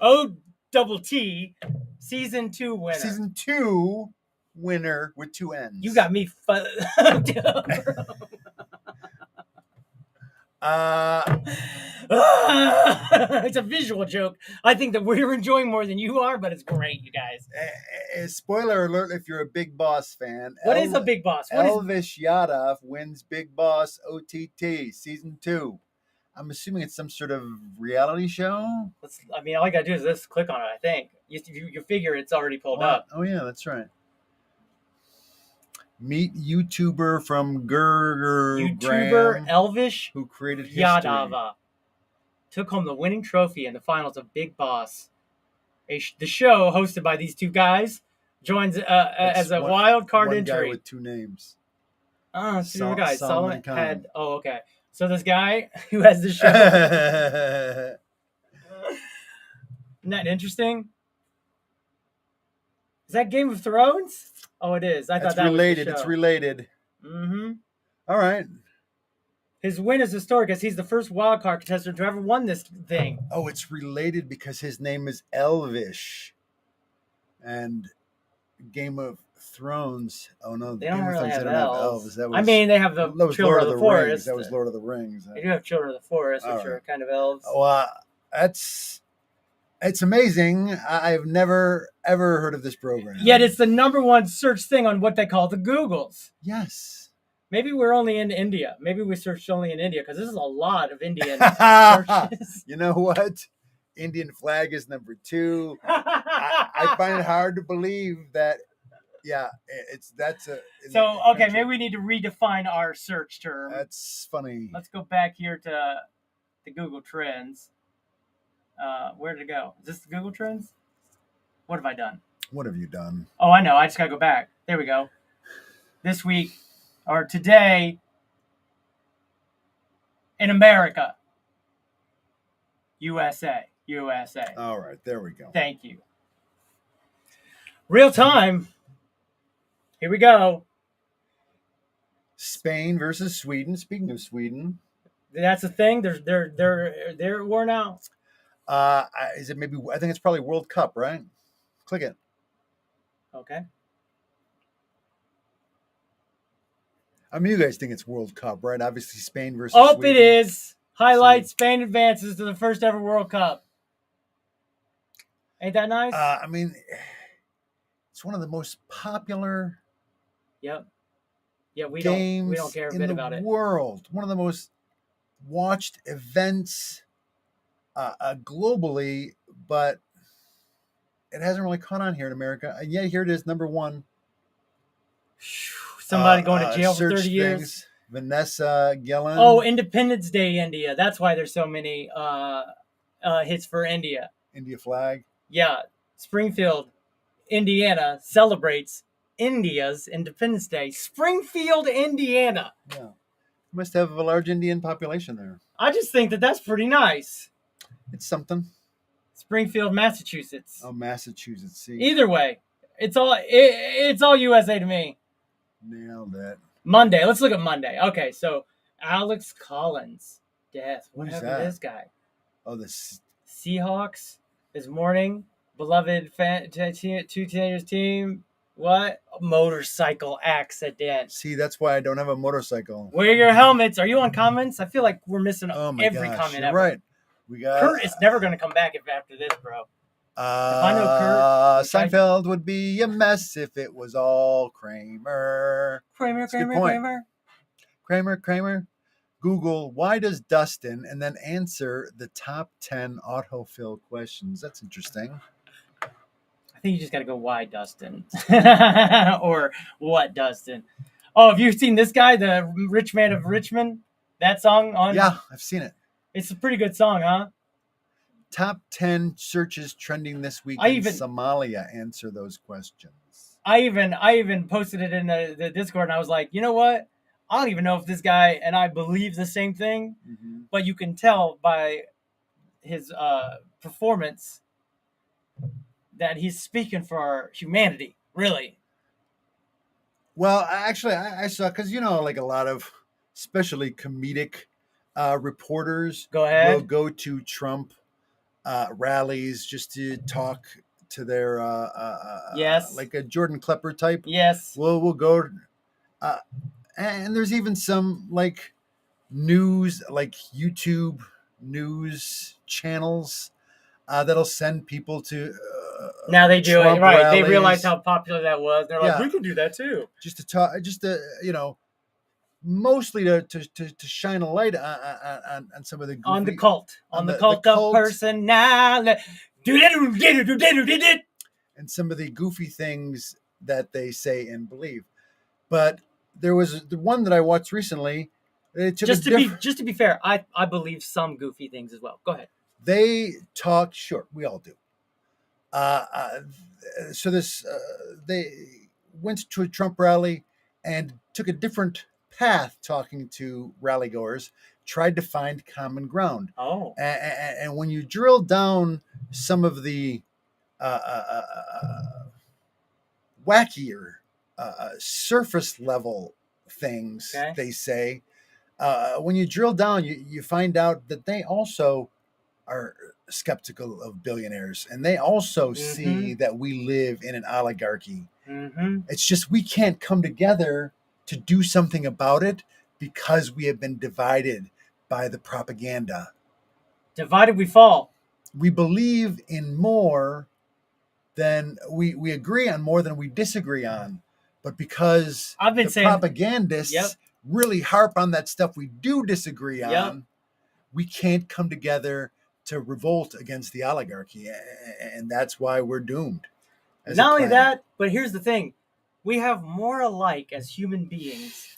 O-double-T, season 2 winner. Season 2 winner with 2 N's. You got me. It's a visual joke. I think that we're enjoying more than you are, but it's great, you guys. Spoiler alert if you're a Big Boss fan. What is a Big Boss? Elvis Yadav wins Big Boss OTT season 2. I'm assuming it's some sort of reality show. All I gotta do is just click on it. I think you figure it's already pulled up. Oh yeah, that's right. Meet YouTuber from YouTuber Elvish who created history. Yadava took home the winning trophy in the finals of Big Boss. The show, hosted by these two guys, joins as a wild card one entry. Guy with two names. Two guys. Solomon Khan. had. Oh, okay. So this guy who has the show. Isn't that interesting? Is that Game of Thrones? Oh, it is. I thought that related. was the show. It's related. Mm-hmm. All right. His win is historic as he's the first wildcard contestant to ever won this thing. Oh, it's related because his name is Elvish. And Game of Thrones. Oh, no. They don't really have elves. That was, I mean, they have the Children of the Forest. Rings. That was Lord of the Rings. They do have Children of the Forest, which are kind of elves. Well, it's amazing. I've never, ever heard of this program. Yet it's the number one search thing on what they call the Googles. Yes. Maybe we're only in India. Maybe we searched only in India because this is a lot of Indian searches. You know what? Indian flag is number 2. I find it hard to believe that. Yeah, So okay, maybe we need to redefine our search term. That's funny. Let's go back here to the Google Trends. Where did it go? Is this the Google Trends? What have I done? What have you done? Oh, I know. I just gotta go back. There we go. This week or today in America, USA. All right, there we go. Thank you. Real time. Here we go. Spain versus Sweden. Speaking of Sweden, that's a thing. They're worn out. Is it maybe? I think it's probably World Cup, right? Click it. Okay. I mean, you guys think it's World Cup, right? Obviously, Spain versus Oh, Sweden. it is. Highlight: Spain advances to the first ever World Cup. Ain't that nice? I mean, it's one of the most popular. Yep. Yeah, we games don't care a bit about it. In the world, one of the most watched events globally, but it hasn't really caught on here in America. And yet here it is, number 1. Somebody going to jail for 30 years. Things. Vanessa Gillen. Oh, Independence Day, India. That's why there's so many hits for India. India flag. Yeah. Springfield, Indiana celebrates India's Independence Day. Springfield, Indiana. Yeah. Must have a large Indian population there. I just think that that's pretty nice. It's something. Springfield, Massachusetts. Oh, Massachusetts. See. Either way, it's all USA to me. Nailed it. Monday. Let's look at Monday. Okay, so Alex Collins. Death. What happened to this guy? Oh, the Seahawks this morning. Beloved two teenagers team. What? Motorcycle accident. See, that's why I don't have a motorcycle. Wear your helmets. Are you on comments? I feel like we're missing every gosh, comment you're ever. Right. We got Kurt is never going to come back after this, bro. If I know Kurt, Seinfeld would be a mess if it was all Kramer. Kramer. Google, why does DUSTiN, and then answer the top 10 autofill questions. That's interesting. I think you just got to go, why DUSTiN? Or what DUSTiN? Oh, have you seen this guy, the Rich Man of Richmond? That song on? Yeah, I've seen it. It's a pretty good song, huh? Top 10 searches trending this week in Somalia. Answer those questions. I even posted it in the Discord, and I was like, you know what? I don't even know if this guy and I believe the same thing, but you can tell by his performance that he's speaking for humanity, really. Well, actually, I saw, because, like a lot of especially comedic reporters will go to Trump rallies just to talk to their like a Jordan Klepper type. Yes. We'll go and there's even some like news, like YouTube news channels that'll send people to now they do Trump it right rallies. They realized how popular that was. They're like, we can do that too, just to talk, mostly to shine a light on some of the goofy, on the cult of personality, and some of the goofy things that they say and believe. But there was the one that I watched recently. It took Just to be fair, I believe some goofy things as well. Go ahead. They talk. Sure, we all do. So they went to a Trump rally and took a different path talking to rally goers, tried to find common ground. Oh. And when you drill down some of the wackier surface level things, Okay. they say, when you drill down, you find out that they also are skeptical of billionaires, and they also see that we live in an oligarchy. It's just we can't come together to do something about it because we have been divided by the propaganda. Divided we fall. We believe in more than we agree on more than we disagree on, but because I've been the saying propagandists really harp on that stuff we do disagree on, we can't come together to revolt against the oligarchy, and that's why we're doomed. Not only that, but here's the thing. We have more alike as human beings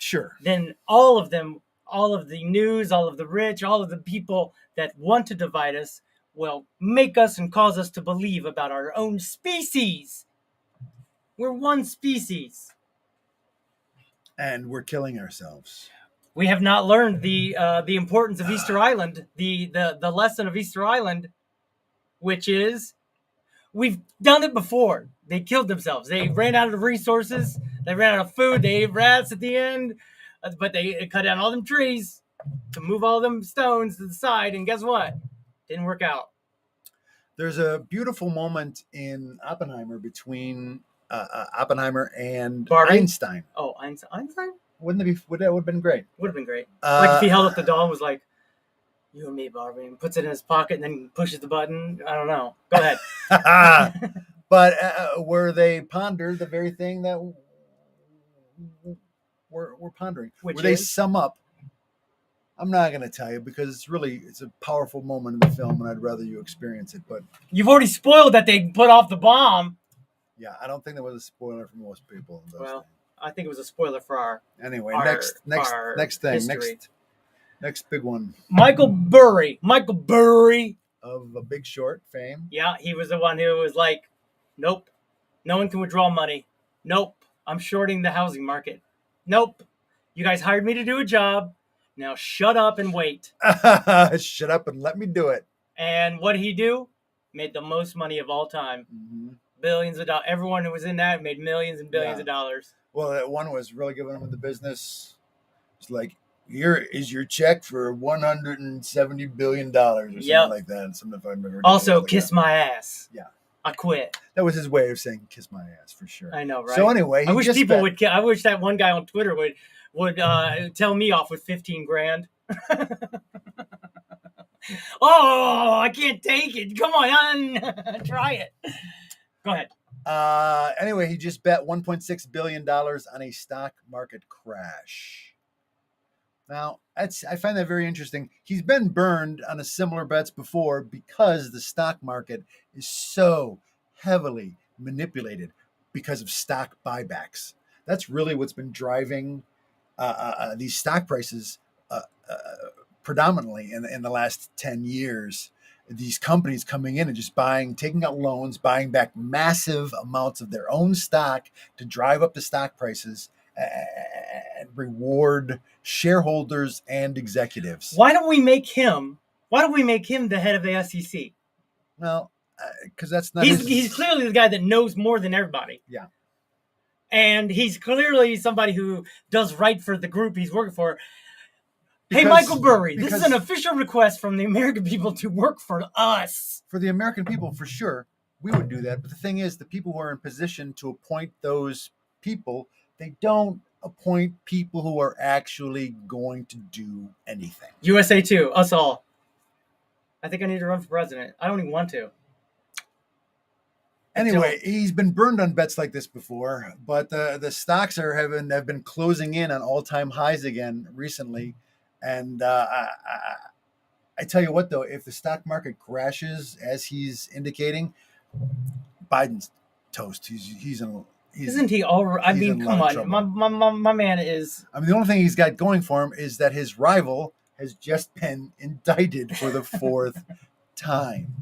than all of them, all of the news, all of the rich, all of the people that want to divide us will make us and cause us to believe about our own species. We're one species. And we're killing ourselves. We have not learned the importance of Easter Island, the lesson of Easter Island, which is we've done it before. They killed themselves. They ran out of resources. They ran out of food. They ate rats at the end, but they cut down all them trees to move all them stones to the side. And guess what? Didn't work out. There's a beautiful moment in Oppenheimer between Oppenheimer and Barbie? Einstein. Oh, Einstein? Would that have been great? Would have been great. Like if he held up the doll and was like, "You and me, Barbie," and puts it in his pocket and then pushes the button. I don't know. Go ahead. But where they ponder the very thing that we're pondering, Which where they is? sum up. I'm not going to tell you because it's a powerful moment in the film, and I'd rather you experience it. But you've already spoiled that they put off the bomb. Yeah, I don't think that was a spoiler for most people. Well, I think it was a spoiler for our. Anyway, our, next thing, history. next big one. Michael Burry of A Big Short fame. Yeah, he was the one who was like, "Nope, no one can withdraw money. Nope, I'm shorting the housing market. Nope, you guys hired me to do a job. Now shut up and wait. Shut up and let me do it." And what did he do? Made the most money of all time. Mm-hmm. Billions of dollars. Everyone who was in that made millions and billions of dollars. Well, that one was really giving him the business. It's like, here is your check for $170 billion or something like that. Something if I've never also, kiss my ass. Yeah. I quit. That was his way of saying kiss my ass for sure. I know, right? So anyway, I wish that one guy on Twitter would tell me off with 15 grand. Oh, I can't take it. Come on, try it. Go ahead. Anyway, he just bet $1.6 billion on a stock market crash. Now, I find that very interesting. He's been burned on a similar bets before because the stock market is so heavily manipulated because of stock buybacks. That's really what's been driving these stock prices predominantly in the last 10 years. These companies coming in and just taking out loans, buying back massive amounts of their own stock to drive up the stock prices and reward shareholders and executives. Why don't we make him the head of the SEC? Well, because that's not. He's clearly the guy that knows more than everybody. Yeah. And he's clearly somebody who does right for the group he's working for. Hey, Michael Burry, this is an official request from the American people to work for us. For the American people, for sure, we would do that. But the thing is, the people who are in position to appoint those people, they don't appoint people who are actually going to do anything. USA too, us all. I think I need to run for president. I don't even want to. Anyway, he's been burned on bets like this before, but the stocks have been closing in on all-time highs again recently. And I tell you what, though, if the stock market crashes as he's indicating, Biden's toast. He's Isn't he over? I he's mean, in a come lot of on. trouble. My man is. I mean, the only thing he's got going for him is that his rival has just been indicted for the 4th time.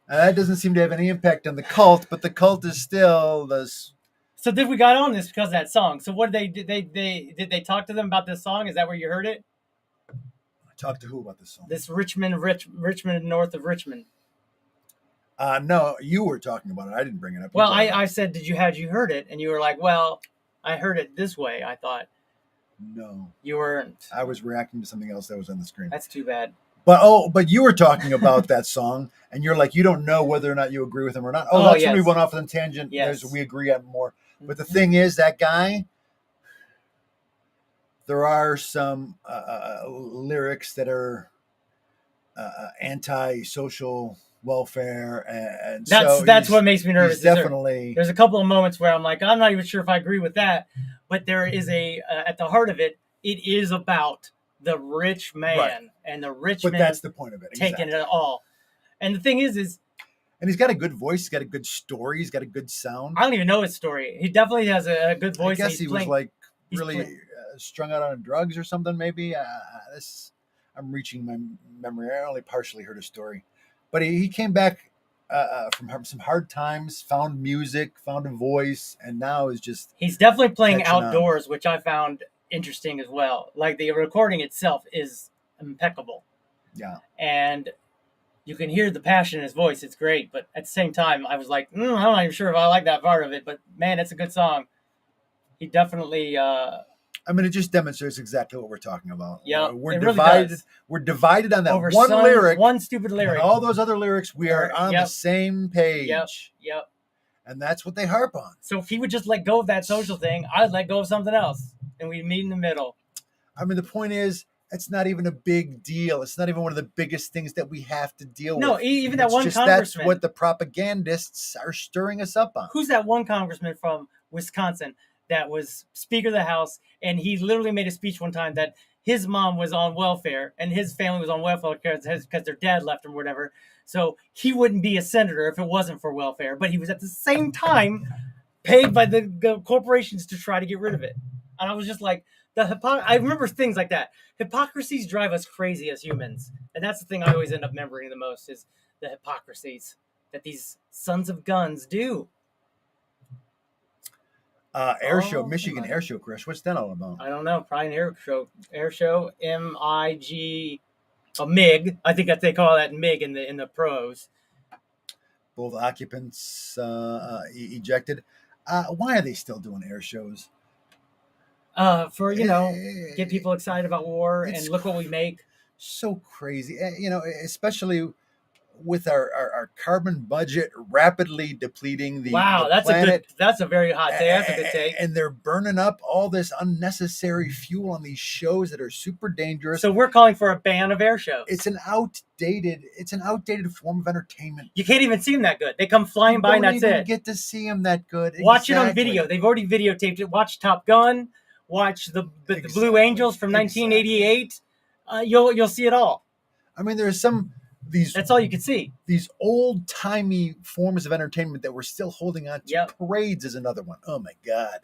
That doesn't seem to have any impact on the cult, but the cult is still this. So did we got on this because of that song? So what did they talk to them about this song? Is that where you heard it? Talk to who about this song? This Richmond north of Richmond. No, you were talking about it. I didn't bring it up. Well, I said, had you heard it? And you were like, well, I heard it this way. I thought. No. You weren't. I was reacting to something else that was on the screen. That's too bad. But you were talking about that song, and you're like, you don't know whether or not you agree with him or not. Oh, that's yes. when we went off on a tangent. Yes. We agree on more. But the thing is, that guy, there are some lyrics that are anti-social welfare, and that's what makes me nervous. Definitely, there's a couple of moments where I'm like, I'm not even sure if I agree with that, but there is at the heart of it, it is about the rich man, right. And the rich man. But that's the point of it. Taking it all. And the thing is, and he's got a good voice. He's got a good story. He's got a good sound. I don't even know his story. He definitely has a good voice. I guess he was like really strung out on drugs or something. Maybe I'm reaching my memory. I only partially heard his story, but he came back from some hard times, found music, found a voice, and now is just. He's definitely playing outdoors, which I found interesting as well. Like the recording itself is impeccable. Yeah. And you can hear the passion in his voice. It's great. But at the same time, I was like, I'm not even sure if I like that part of it. But man, it's a good song. He definitely. I mean, it just demonstrates exactly what we're talking about. Yeah, we're divided. Really we're divided on that over one lyric, one stupid lyric. And all those other lyrics, we are on the same page. Yep. And that's what they harp on. So if he would just let go of that social thing, I'd let go of something else, and we'd meet in the middle. I mean, the point is, it's not even a big deal. It's not even one of the biggest things that we have to deal with. No, even that one congressman. That's what the propagandists are stirring us up on. Who's that one congressman from Wisconsin that was Speaker of the House, and he literally made a speech one time that his mom was on welfare and his family was on welfare because their dad left him or whatever. So he wouldn't be a senator if it wasn't for welfare. But he was at the same time paid by the corporations to try to get rid of it. And I was just like, I remember things like that. Hypocrisies drive us crazy as humans. And that's the thing I always end up remembering the most is the hypocrisies that these sons of guns do. Air show, Michigan air show, Chris. What's that all about? I don't know. Probably an air show, MIG, a MIG. I think that they call that MIG in the pros. Both occupants ejected. Why are they still doing air shows? For get people excited about war and look what we make. So crazy, especially with our carbon budget rapidly depleting the planet. That's a very hot take. That's a good take. And they're burning up all this unnecessary fuel on these shows that are super dangerous. So we're calling for a ban of air shows. It's an outdated form of entertainment. You can't even see them that good. They come flying by and that's it. You don't even get to see them that good. Watch it on video. They've already videotaped it. Watch Top Gun. Watch the Blue Angels from 1988. You'll see it all. I mean, there's that's all you can see. These old timey forms of entertainment that we're still holding on to. Yep. Parades is another one. Oh my God.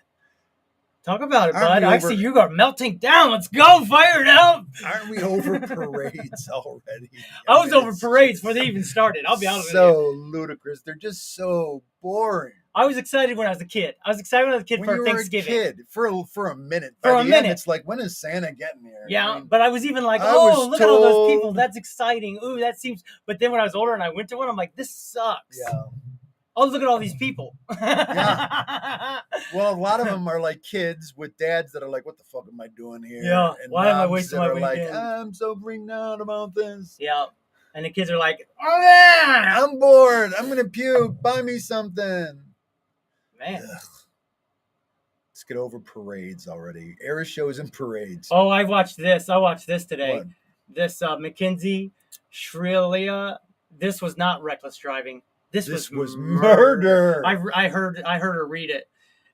Talk about it, bud. I see you are melting down. Let's go. Fire it up. Aren't we over parades already? I was over parades before they even started. I'll be honest with you. So ludicrous. They're just so boring. I was excited when I was a kid. For Thanksgiving. When you were a kid, for a minute. For a minute. It's like, when is Santa getting here? Yeah, but I was even like, look at all those people. That's exciting. Ooh, that seems... But then when I was older and I went to one, I'm like, this sucks. Yeah. Oh, look at all these people. Yeah. Well, a lot of them are like kids with dads that are like, what the fuck am I doing here? Yeah. And why am I wasting my weekend? Like, I'm so freaked out about this. Yeah. And the kids are like, oh, yeah. I'm bored. I'm going to puke. Buy me something. Man. Ugh. Let's get over parades already. Air shows and parades. Oh, I watched this today. What? This Mackenzie Shrilia. This was not reckless driving. This was murder. I heard her read it,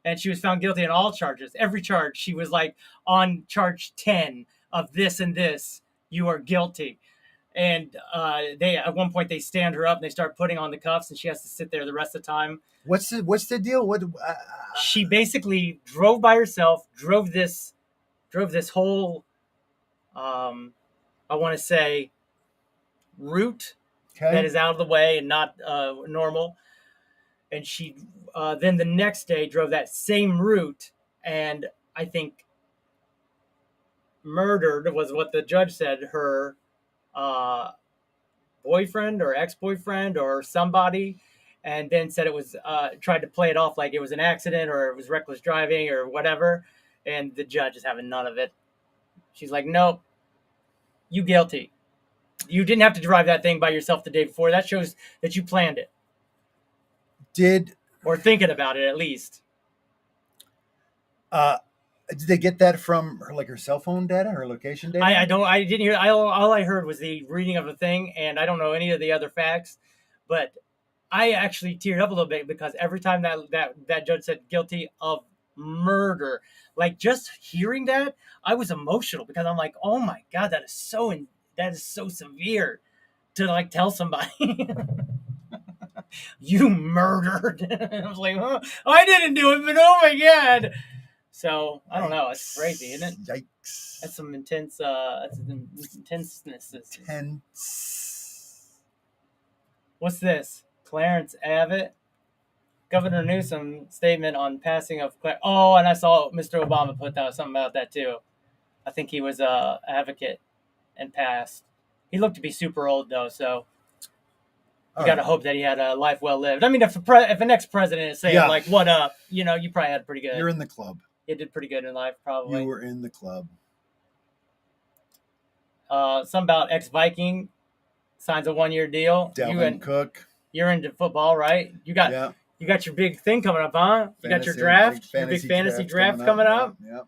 and she was found guilty on all charges. Every charge. She was like on charge 10 of this and this. You are guilty. And they at one point they stand her up and they start putting on the cuffs, and she has to sit there the rest of the time. What's the deal? What She basically drove by herself, drove this whole I want to say route that is out of the way and not normal. And she then the next day drove that same route, and I think murdered was what the judge said her boyfriend or ex-boyfriend or somebody, and then said it was tried to play it off like it was an accident or it was reckless driving or whatever, and the judge is having none of it. She's like, nope, you guilty. You didn't have to drive that thing by yourself the day before. That shows that you planned it. Or thinking about it at least. Did they get that from her, like her cell phone data, her location data? I didn't hear. All I heard was the reading of the thing, and I don't know any of the other facts. But I actually teared up a little bit because every time that judge said guilty of murder, like just hearing that, I was emotional because I'm like, oh my God, that is so severe to like tell somebody. You murdered. I was like, oh, I didn't do it, but oh my God. So I don't know. It's crazy, isn't it? Yikes. That's some intense. That's some intenseness. Tense. What's this? Clarence Abbott, Governor Newsom statement on passing of. Oh, and I saw Mr. Obama put out something about that too. I think he was a advocate and passed. He looked to be super old though, so. You got to hope that he had a life well lived. I mean, if an ex-president is saying, like, what up, you probably had pretty good. You're in the club. You did pretty good in life, probably. You were in the club. Something about ex-Viking signs a 1-year deal. Dalvin Cook. You're into football, right? You got your big thing coming up, huh? You got your draft, your big fantasy draft coming up. Yeah.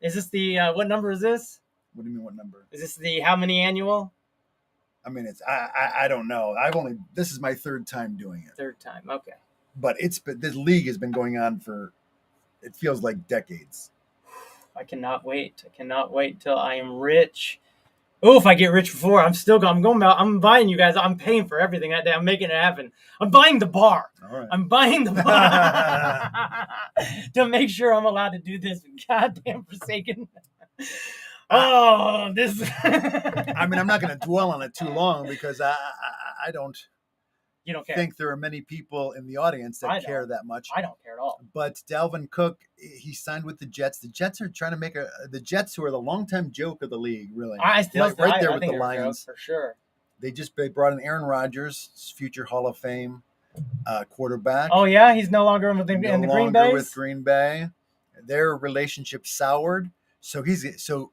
Is this the, what number is this? What do you mean, what number? Is this the how many annual? I mean, I don't know. This is my third time doing it. Third time, okay. But this league has been going on for, it feels like decades. I cannot wait. I cannot wait till I am rich. Oh, if I get rich before, I'm buying you guys. I'm paying for everything that day. I'm making it happen. I'm buying the bar. All right. I'm buying the bar to make sure I'm allowed to do this goddamn Forsaken. Oh, this. I mean, I'm not going to dwell on it too long because I don't. You don't care. Think there are many people in the audience that care that much. I don't care at all. But Dalvin Cook, he signed with the Jets. The Jets are trying to make the Jets, who are the longtime joke of the league, really. Right there with the Lions for sure. They brought in Aaron Rodgers, future Hall of Fame quarterback. Oh yeah, he's no longer in the Green Bay. With Green Bay, their relationship soured. So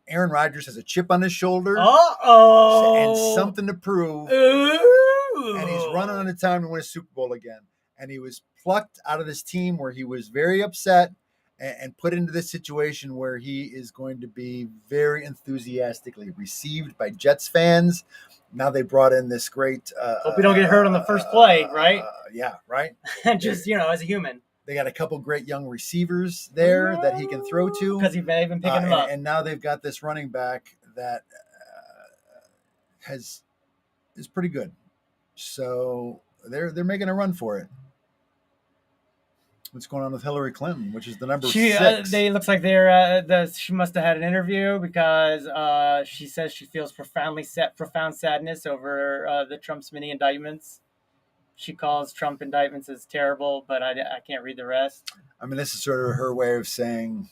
Aaron Rodgers has a chip on his shoulder. And something to prove. Ooh. And he's running out of time to win a Super Bowl again. And he was plucked out of this team where he was very upset and put into this situation where he is going to be very enthusiastically received by Jets fans. Now they brought in this great. Hope we don't get hurt on the first play, right? Yeah, right. Just as a human. They got a couple great young receivers there that he can throw to. Because they've been picking them up. And now they've got this running back that is pretty good. So they're making a run for it. What's going on with Hillary Clinton, which is the number 6? They looks like she must have had an interview because she says she feels profound sadness over the Trump's many indictments. She calls Trump indictments as terrible, but I can't read the rest. I mean, this is sort of her way of saying,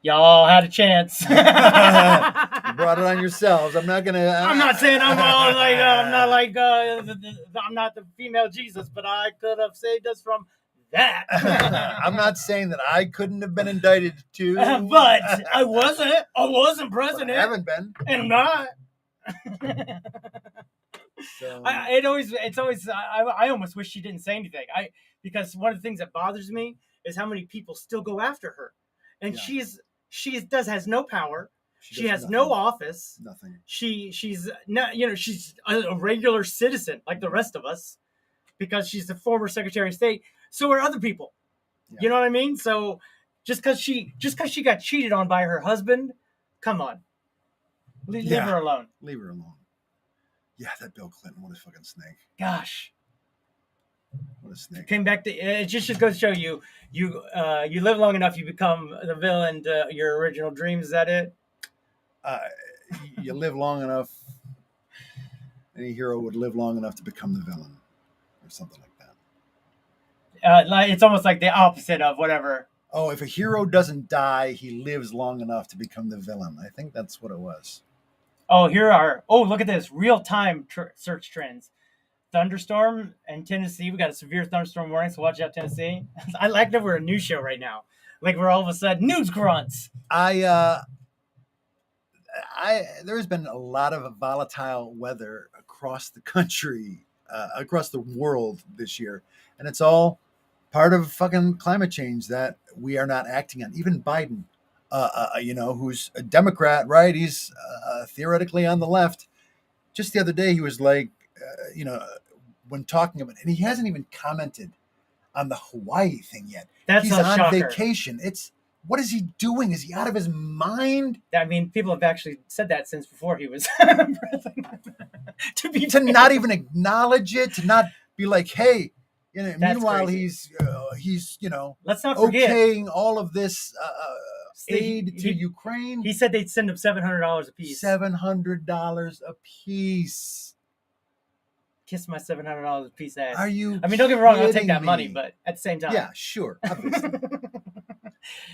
y'all had a chance. You brought it on yourselves. I'm not gonna. I'm not saying I'm all like I'm not like I'm not the female Jesus, but I could have saved us from that. I'm not saying that I couldn't have been indicted too, but I wasn't. I wasn't president. I haven't been, and I'm not. So. I almost wish she didn't say anything. Because one of the things that bothers me is how many people still go after her, and she has no power. She has no office. Nothing. She's not. She's a regular citizen like the rest of us, because she's the former Secretary of State. So are other people. Yeah. You know what I mean? So just because she got cheated on by her husband, come on, leave her alone. Leave her alone. Yeah, that Bill Clinton, what a fucking snake. Gosh. What a snake. Came back to it. Just goes to show you live long enough, you become the villain to your original dreams. Is that it? You live long enough. Any hero would live long enough to become the villain, or something like that. Like it's almost like the opposite of whatever. Oh, if a hero doesn't die, he lives long enough to become the villain. I think that's what it was. Oh, look at this real-time search trends. Thunderstorm in Tennessee. We got a severe thunderstorm warning, so watch out, Tennessee. I like that we're a news show right now. Like we're all of a sudden news grunts. There's been a lot of volatile weather across the country, across the world this year, and it's all part of fucking climate change that we are not acting on. Even Biden, who's a Democrat, right? He's theoretically on the left. Just the other day, he was like, when talking about, and he hasn't even commented on the Hawaii thing yet. He's on shocker. Vacation. What is he doing? Is he out of his mind? I mean, people have actually said that since before he was president. to not even acknowledge it, to not be like, hey. Meanwhile, crazy. he's let's not forget okaying all of this aid to Ukraine. He said they'd send him $700 a piece. $700 a piece. Kiss my $700 a piece ass. Are you? I mean, don't get me wrong. I'll take that me? money, but at the same time, yeah, sure, obviously.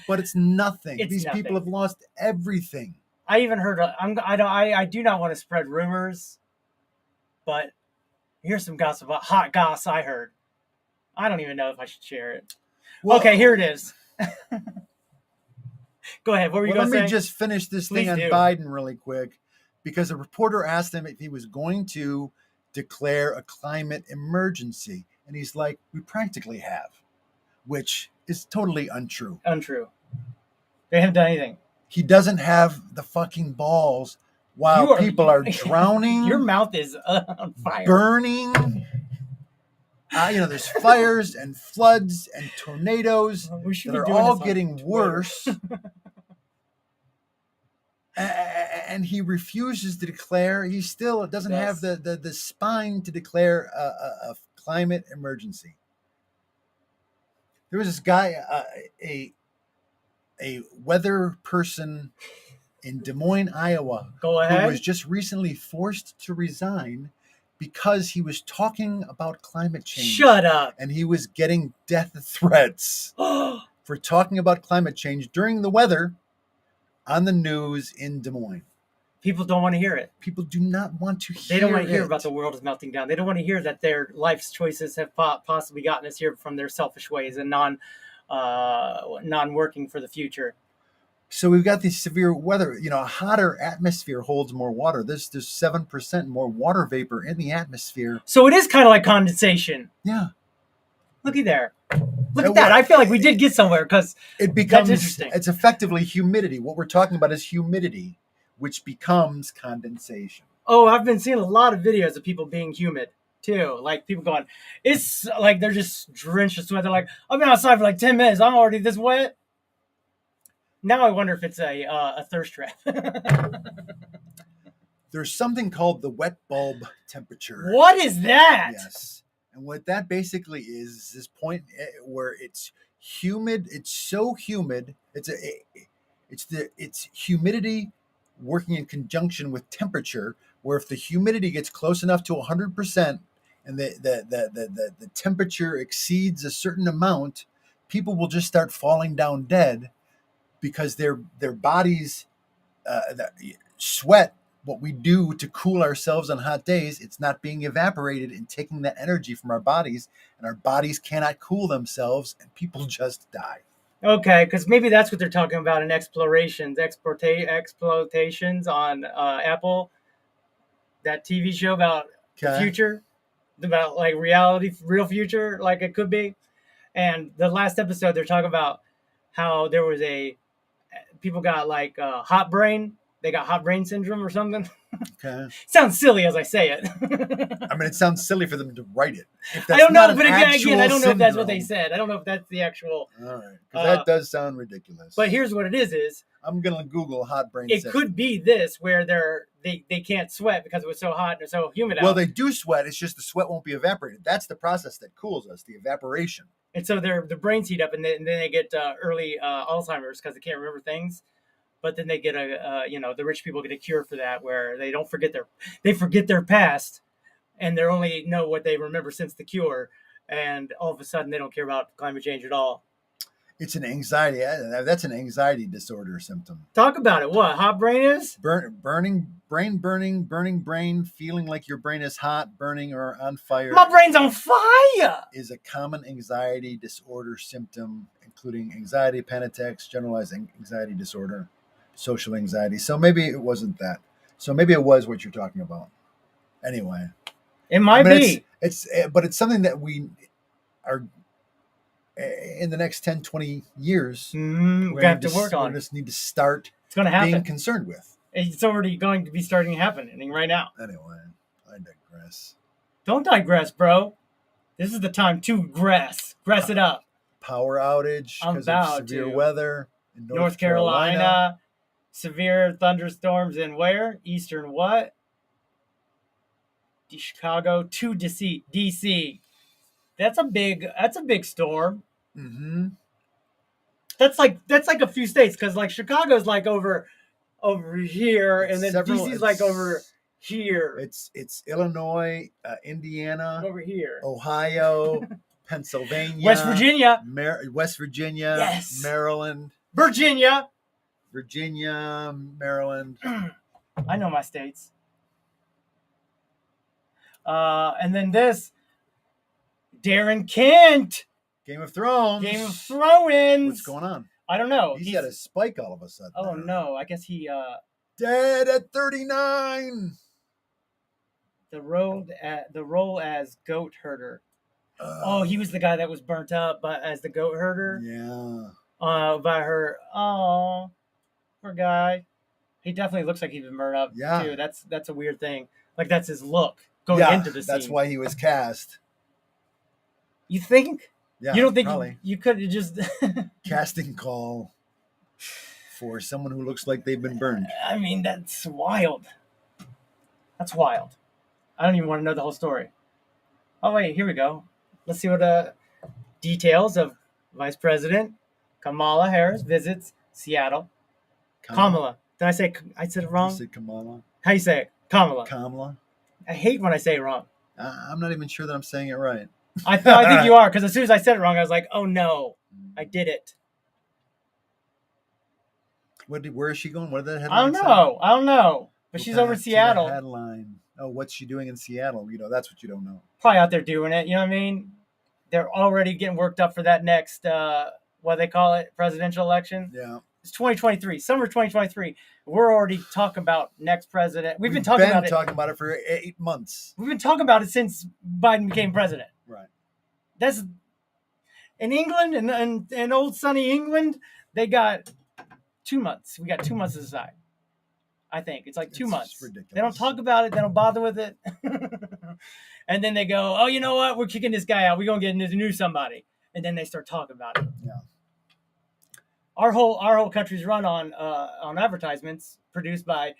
But it's nothing. These nothing. people have lost everything. I even heard. I do not want to spread rumors, but here's some gossip. Hot goss I heard. I don't even know if I should share it. Well, okay, here it is. Go ahead. What were you going to say? Let me just finish this thing on Biden really quick, because a reporter asked him if he was going to declare a climate emergency. And he's like, we practically have, which is totally untrue. Untrue. They haven't done anything. He doesn't have the fucking balls while people are drowning. Your mouth is on fire. Burning. There's fires and floods and tornadoes that are all getting worse. And he refuses to declare. He still doesn't have the spine to declare a climate emergency. There was this guy, a weather person in Des Moines, Iowa, who was just recently forced to resign because he was talking about climate change. Shut up. And he was getting death threats for talking about climate change during the weather on the news in Des Moines. People don't want to hear it. People do not want to hear it. They don't want to hear about the world is melting down. They don't want to hear that their life's choices have possibly gotten us here from their selfish ways and non-working for the future. So we've got these severe weather. A hotter atmosphere holds more water. There's 7% more water vapor in the atmosphere. So it is kind of like condensation. Yeah. Looky there. Look at that. I feel like we did get somewhere because it becomes that's interesting. It's effectively humidity. What we're talking about is humidity, which becomes condensation. Oh, I've been seeing a lot of videos of people being humid too. Like people going, it's like they're just drenched in sweat. They're like, I've been outside for like 10 minutes. I'm already this wet. Now I wonder if it's a thirst trap. There's something called the wet bulb temperature. What is that? Yes. And what that basically is this point where it's humid. It's so humid. It's humidity working in conjunction with temperature, where if the humidity gets close enough to 100% and the temperature exceeds a certain amount, people will just start falling down dead because their bodies sweat. What we do to cool ourselves on hot days, it's not being evaporated and taking that energy from our bodies, and our bodies cannot cool themselves, and people just die. Okay, because maybe that's what they're talking about in exploitations on Apple, that TV show about the future, about like reality, real future, like it could be. And the last episode, they're talking about how there was people got like hot brain. They got hot brain syndrome or something. Okay. Sounds silly as I say it. I mean, it sounds silly for them to write it. I don't know, but again, I don't know if that's what they said. I don't know if that's the actual. All right, because that does sound ridiculous. But here's what it is I'm gonna Google hot brain. It session. could be this where they can't sweat because it was so hot and so humid out. Well, they do sweat. It's just the sweat won't be evaporated. That's the process that cools us, the evaporation. And so their brains heat up, and then they get early Alzheimer's because they can't remember things. But then they get the rich people get a cure for that, where they don't forget their past, and they only know what they remember since the cure, and all of a sudden they don't care about climate change at all. It's an anxiety. That's an anxiety disorder symptom. Talk about it. What hot brain is? Burning brain, feeling like your brain is hot, burning, or on fire. My brain's on fire. Is a common anxiety disorder symptom, including anxiety, panic attacks, generalized anxiety disorder, social anxiety. So maybe it wasn't that. So maybe it was what you're talking about. Anyway, it might be. But it's something that we are in the next 10, 20 years. We have to work on. We just need to start. It's going to happen. Being concerned with. It's already going to be starting happening right now. Anyway, I digress. Don't digress, bro. This is the time to gress. Gress it up. Power outage because of severe weather in North Carolina. Severe thunderstorms in where? Eastern what? Chicago to DC. That's a big storm. Mm-hmm. That's like a few states, because like Chicago's like over here, and then DC's like over here. It's Illinois, Indiana, over here, Ohio, Pennsylvania, West Virginia, yes, Maryland, Virginia, Maryland. I know my states. And then this Darren Kent. Game of Thrones. What's going on? I don't know. He's got a spike all of a sudden. Oh no! I guess he dead at 39. The role as goat herder. He was the guy that was burnt up, but as the goat herder. Yeah. By her. Oh, poor guy. He definitely looks like he's been burnt up too. That's a weird thing. Like that's his look going into the scene. That's why he was cast. You think? Yeah, you don't think probably. You could have just casting call for someone who looks like they've been burned. I mean, that's wild. That's wild. I don't even want to know the whole story. Oh wait, here we go. Let's see what details of Vice President Kamala Harris visits Seattle. Kamala. Did I say I said it wrong? You said Kamala. How you say it? Kamala. Kamala. I hate when I say it wrong. I'm not even sure that I'm saying it right. I think you are, because as soon as I said it wrong, I was like, "Oh no, I did it." Where is she going? What did that I headline don't know. But she's over in Seattle. Headline. Oh, what's she doing in Seattle? That's what you don't know. Probably out there doing it. You know what I mean? They're already getting worked up for that next, what they call it, presidential election. Yeah. It's 2023, summer 2023. We're already talking about next president. We've been talking about it for 8 months. We've been talking about it since Biden became president. Right. That's in England and old sunny England. They got 2 months. We got 2 months to decide. I think it's like 2 months. Ridiculous. They don't talk about it. They don't bother with it. And then they go, "Oh, you know what? We're kicking this guy out. We're gonna get a new somebody." And then they start talking about it. Yeah. Our whole country's run on advertisements produced by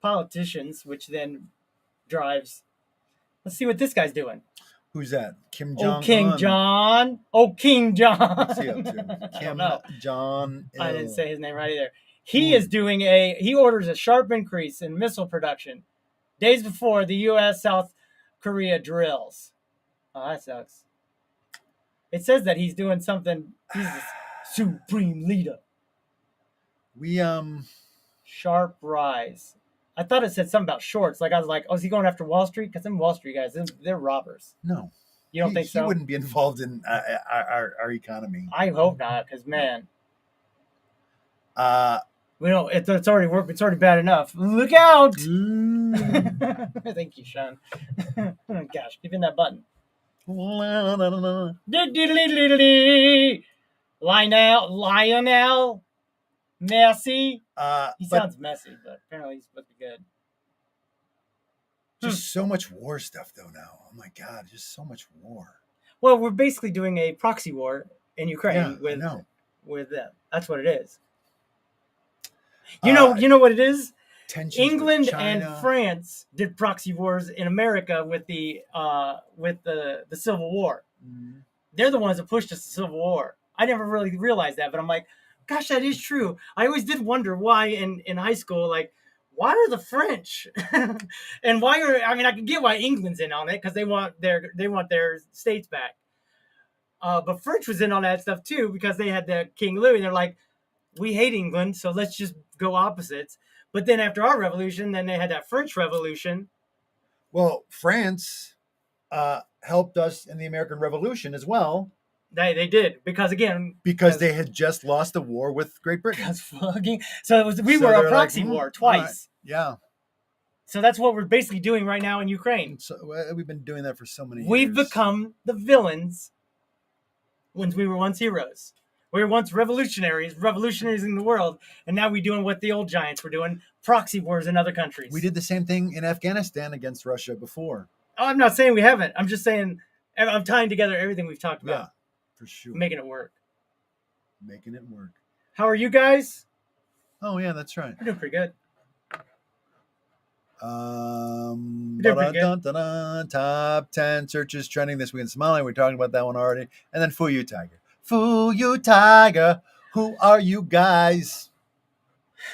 politicians, which then drives. Let's see what this guy's doing. Who's that? Kim Jong-un. King John. King John. What's he up to? Kim Jong. I didn't say his name right either. He is doing he orders a sharp increase in missile production days before the U.S. South Korea drills. Oh, that sucks. It says that he's doing something. He's the supreme leader. Sharp rise. I thought it said something about shorts. Like I was like, "Oh, is he going after Wall Street?" Because them Wall Street guys, they're robbers. No, you don't think so? He wouldn't be involved in our economy. I hope not, because man, we don't. It's already work. It's already bad enough. Look out! Thank you, Sean. Gosh, give in that button. Lionel Messi. He sounds messy, but apparently he's supposed to be good. Just so much war stuff, though. Now, oh my God, just so much war. Well, we're basically doing a proxy war in Ukraine with them. That's what it is. You know what it is? Tensions England with China. and France did proxy wars in America with the Civil War. Mhm. They're the ones that pushed us to Civil War. I never really realized that, but I'm like, gosh, that is true. I always did wonder why in high school, like, why are the French and why are I can get why England's in on it because they want their states back. But French was in on that stuff too because they had the King Louis. And they're like, we hate England, so let's just go opposites. But then after our revolution, then they had that French Revolution. Well, France helped us in the American Revolution as well. They did because they had just lost the war with Great Britain. So we were a proxy war twice. Right. Yeah. So that's what we're basically doing right now in Ukraine. So we've been doing that for so many years. We've become the villains when we were once heroes. We were once revolutionizing the world, and now we're doing what the old giants were doing, proxy wars in other countries. We did the same thing in Afghanistan against Russia before. Oh, I'm not saying we haven't. I'm just saying I'm tying together everything we've talked about. Yeah, for sure. Making it work. Making it work. How are you guys? Oh, yeah, that's right. We're doing pretty good. Top 10 searches trending this week in Somalia. We're talking about that one already. And then Fu You Tiger. Fu You Tiger. Who are you guys?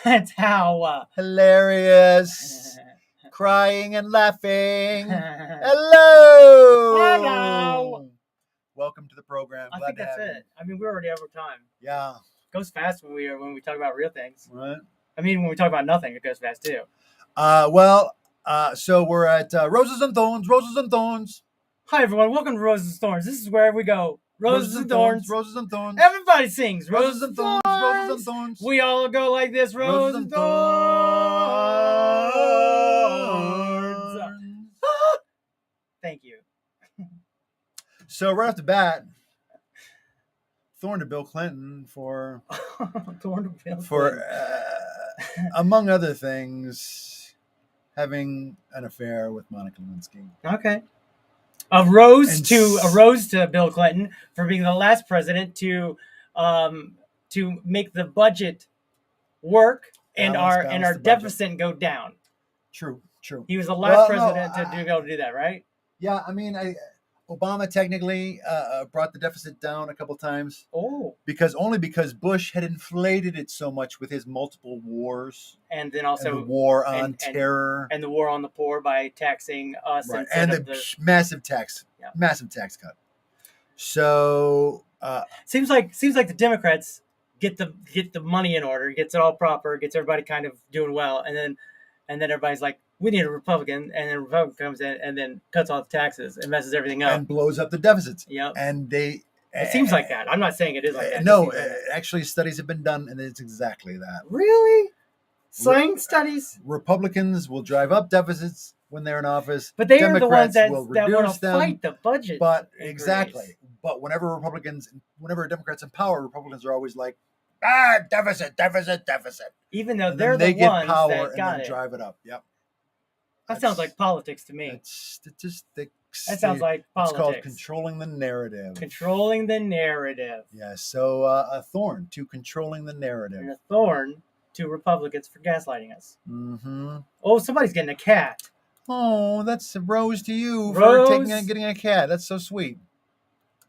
That's how hilarious. Crying and laughing. Hello. Hello. Welcome to the program. I Glad think to that's have it. I mean, we're already over time. Yeah. It goes fast when we talk about real things. Right. I mean, when we talk about nothing, it goes fast too. So we're at Roses and Thorns. Roses and Thorns. Hi everyone, welcome to Roses and Thorns. This is where we go. Roses and Thorns. Roses and Thorns. Everybody sings. Roses and Thorns. Roses and Thorns. We all go like this. Roses and Thorns. Thank you. So right off the bat, thorn to Bill Clinton for among other things, having an affair with Monica Lewinsky. Okay. A rose to Bill Clinton for being the last president to make the budget work and our deficit go down. True. He was the last president to be able to do that, right? Yeah, I mean, Obama technically brought the deficit down a couple times. Oh. Because Bush had inflated it so much with his multiple wars. And then also the war on terror. And the war on the poor by taxing us. Right. And the massive tax cut. So seems like the Democrats get the money in order, gets it all proper, gets everybody kind of doing well, and then everybody's like, we need a Republican, and then a Republican comes in and then cuts all the taxes and messes everything up and blows up the deficits. Yep. And it seems like that. I'm not saying it is like that. No, actually, studies have been done, and it's exactly that. Really? Science studies? Republicans will drive up deficits when they're in office, but they Democrats are the ones that will want to them, fight the budget. But exactly. But whenever Democrats in power, Republicans are always like, deficit. Even though and they're they the get ones power that and got then it. drive it up. Yep. That sounds like politics to me. It's statistics. That sounds like politics. It's called controlling the narrative. Controlling the narrative. Yeah, so a thorn to controlling the narrative. And a thorn to Republicans for gaslighting us. Mm-hmm. Oh, somebody's getting a cat. Oh, that's a rose to you Rose? for getting a cat. That's so sweet.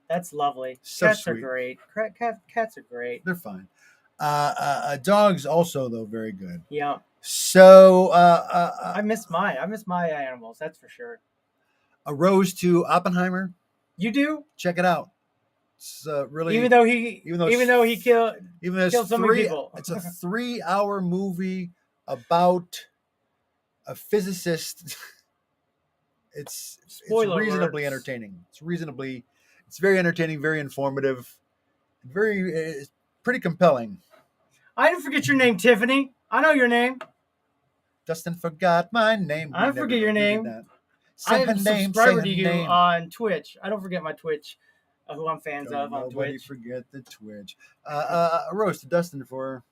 That's lovely. So Cats sweet. are great. Cats are great. They're fine. Dogs also, though, very good. Yeah. So I miss my animals. That's for sure. A rose to Oppenheimer. You do? Check it out. It's really even though he killed so many people. It's a 3-hour movie about a physicist. It's reasonably entertaining. It's very entertaining, very informative, it's pretty compelling. I didn't forget your name, Tiffany. I know your name. Dustin forgot my name. I forget your name. I am a subscriber to you on Twitch. I don't forget my Twitch, who I'm fans of on Nobody Twitch. forget the Twitch. A roast to Dustin for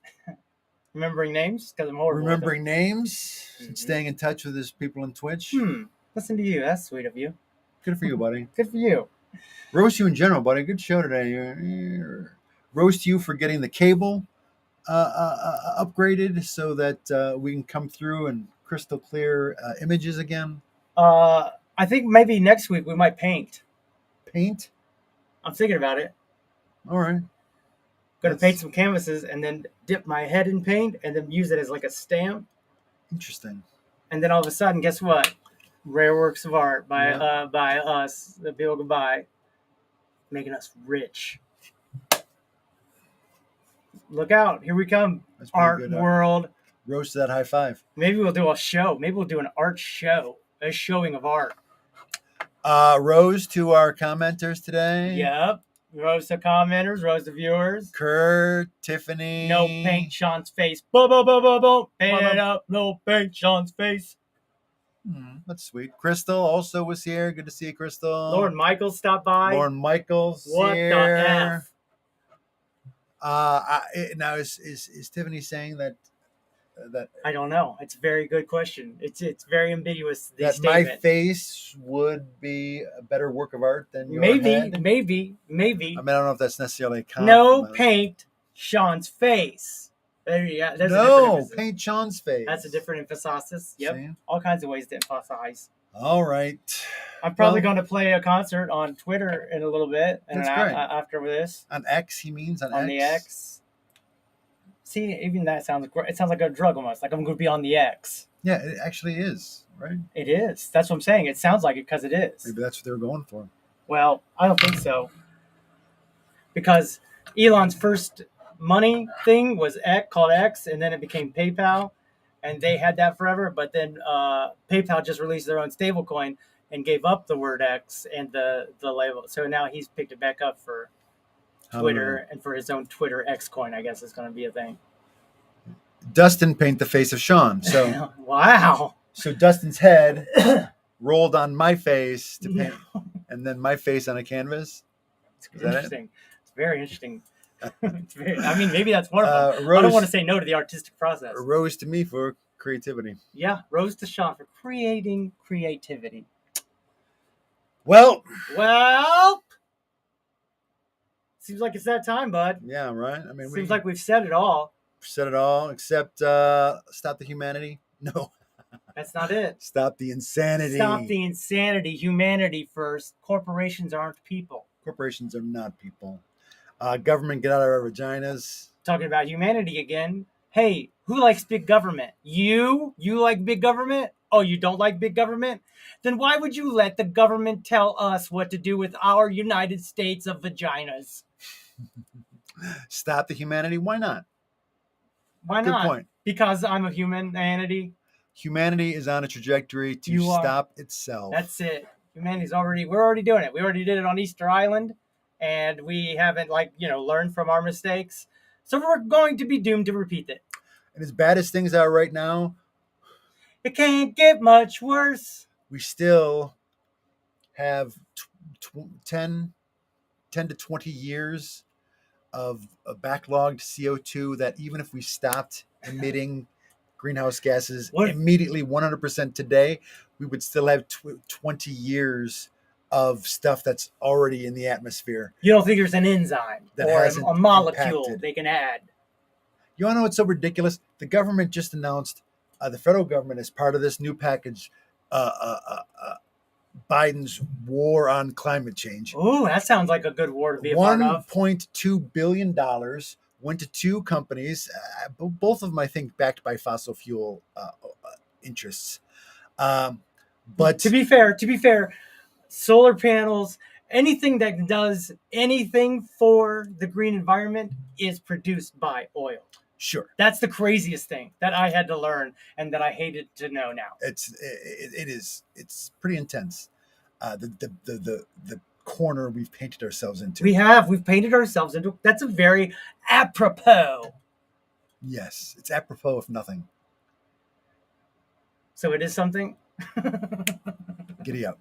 remembering names, because I'm horrible. Remembering names, and staying in touch with his people on Twitch. Listen to you. That's sweet of you. Good for you, buddy. Good for you. Roast you in general, buddy. Good show today. Roast you for getting the cable upgraded so that we can come through and crystal clear images again? I think maybe next week we might paint. Paint? I'm thinking about it. All right. Gonna paint some canvases and then dip my head in paint and then use it as like a stamp. Interesting. And then all of a sudden, guess what? Rare works of art by us that people can buy, making us rich. Look out! Here we come, art good, world. Rose to that high five. Maybe we'll do a show. Maybe we'll do an art show, a showing of art. Rose to our commenters today. Yep. Rose to commenters, rose to viewers. Kurt, Tiffany. No paint Sean's face. Boom, boom, boom, boom, boom. Paint it up. No paint Sean's face. That's sweet. Crystal also was here. Good to see you, Crystal. Lauren Michaels stopped by. Lauren Michaels What here. the F? Now is Tiffany saying that I don't know. It's a very good question. It's very ambiguous. That statement. my face would be a better work of art than your maybe. head? I mean, I don't know if that's necessarily a compliment. No paint Sean's face. There you go. No, paint Sean's face. That's a different emphasis. Yep. See? All kinds of ways to emphasize. All right. I'm probably going to play a concert on Twitter in a little bit. And That's great. After this. On X, he means on X? On the X. See, even that sounds great. It sounds like a drug almost. Like I'm going to be on the X. Yeah, it actually is, right? It is. That's what I'm saying. It sounds like it because it is. Maybe that's what they were going for. Well, I don't think so. Because Elon's first money thing was called X, and then it became PayPal, and they had that forever. But then PayPal just released their own stablecoin and gave up the word X and the label. So now he's picked it back up for Twitter and for his own Twitter X coin, I guess is going to be a thing. DUSTiN paint the face of Sean. So wow. So DUSTiN's head rolled on my face to paint, and then my face on a canvas. It's interesting. It's very interesting. I mean, maybe that's wonderful. I don't want to say no to the artistic process. A rose to me for creativity. Yeah, rose to Sean for creating creativity. Well. Seems like it's that time, bud. Yeah, right. I mean, seems like we've said it all. Said it all, except stop the humanity. No, that's not it. Stop the insanity. Stop the insanity. Humanity first. Corporations aren't people. Corporations are not people. Government, get out of our vaginas. Talking about humanity again. Hey, who likes big government? You? You like big government? Oh, you don't like big government? Then why would you let the government tell us what to do with our United States of vaginas? Stop the humanity? Why not? Why not? Good point. Because I'm a humanity. Humanity is on a trajectory to stop itself. That's it. Humanity's we're already doing it. We already did it on Easter Island, and we haven't learned from our mistakes. So we're going to be doomed to repeat it. And as bad as things are right now, it can't get much worse. We still have 10 to 20 years of backlogged CO2 that even if we stopped emitting greenhouse gases immediately 100% today, we would still have 20 years of stuff that's already in the atmosphere. You don't think there's an enzyme or a molecule they can add? You want to know what's so ridiculous? The government just announced, the federal government, as part of this new package, Biden's war on climate change. Ooh, that sounds like a good war to be a part of. $1.2 billion went to two companies, both of them, I think, backed by fossil fuel interests. But to be fair, solar panels, anything that does anything for the green environment is produced by oil. Sure. That's the craziest thing that I had to learn and that I hated to know now. It's pretty intense. The corner we've painted ourselves into. We've painted ourselves into. That's a very apropos. Yes, it's apropos of nothing. So it is something. Giddy up.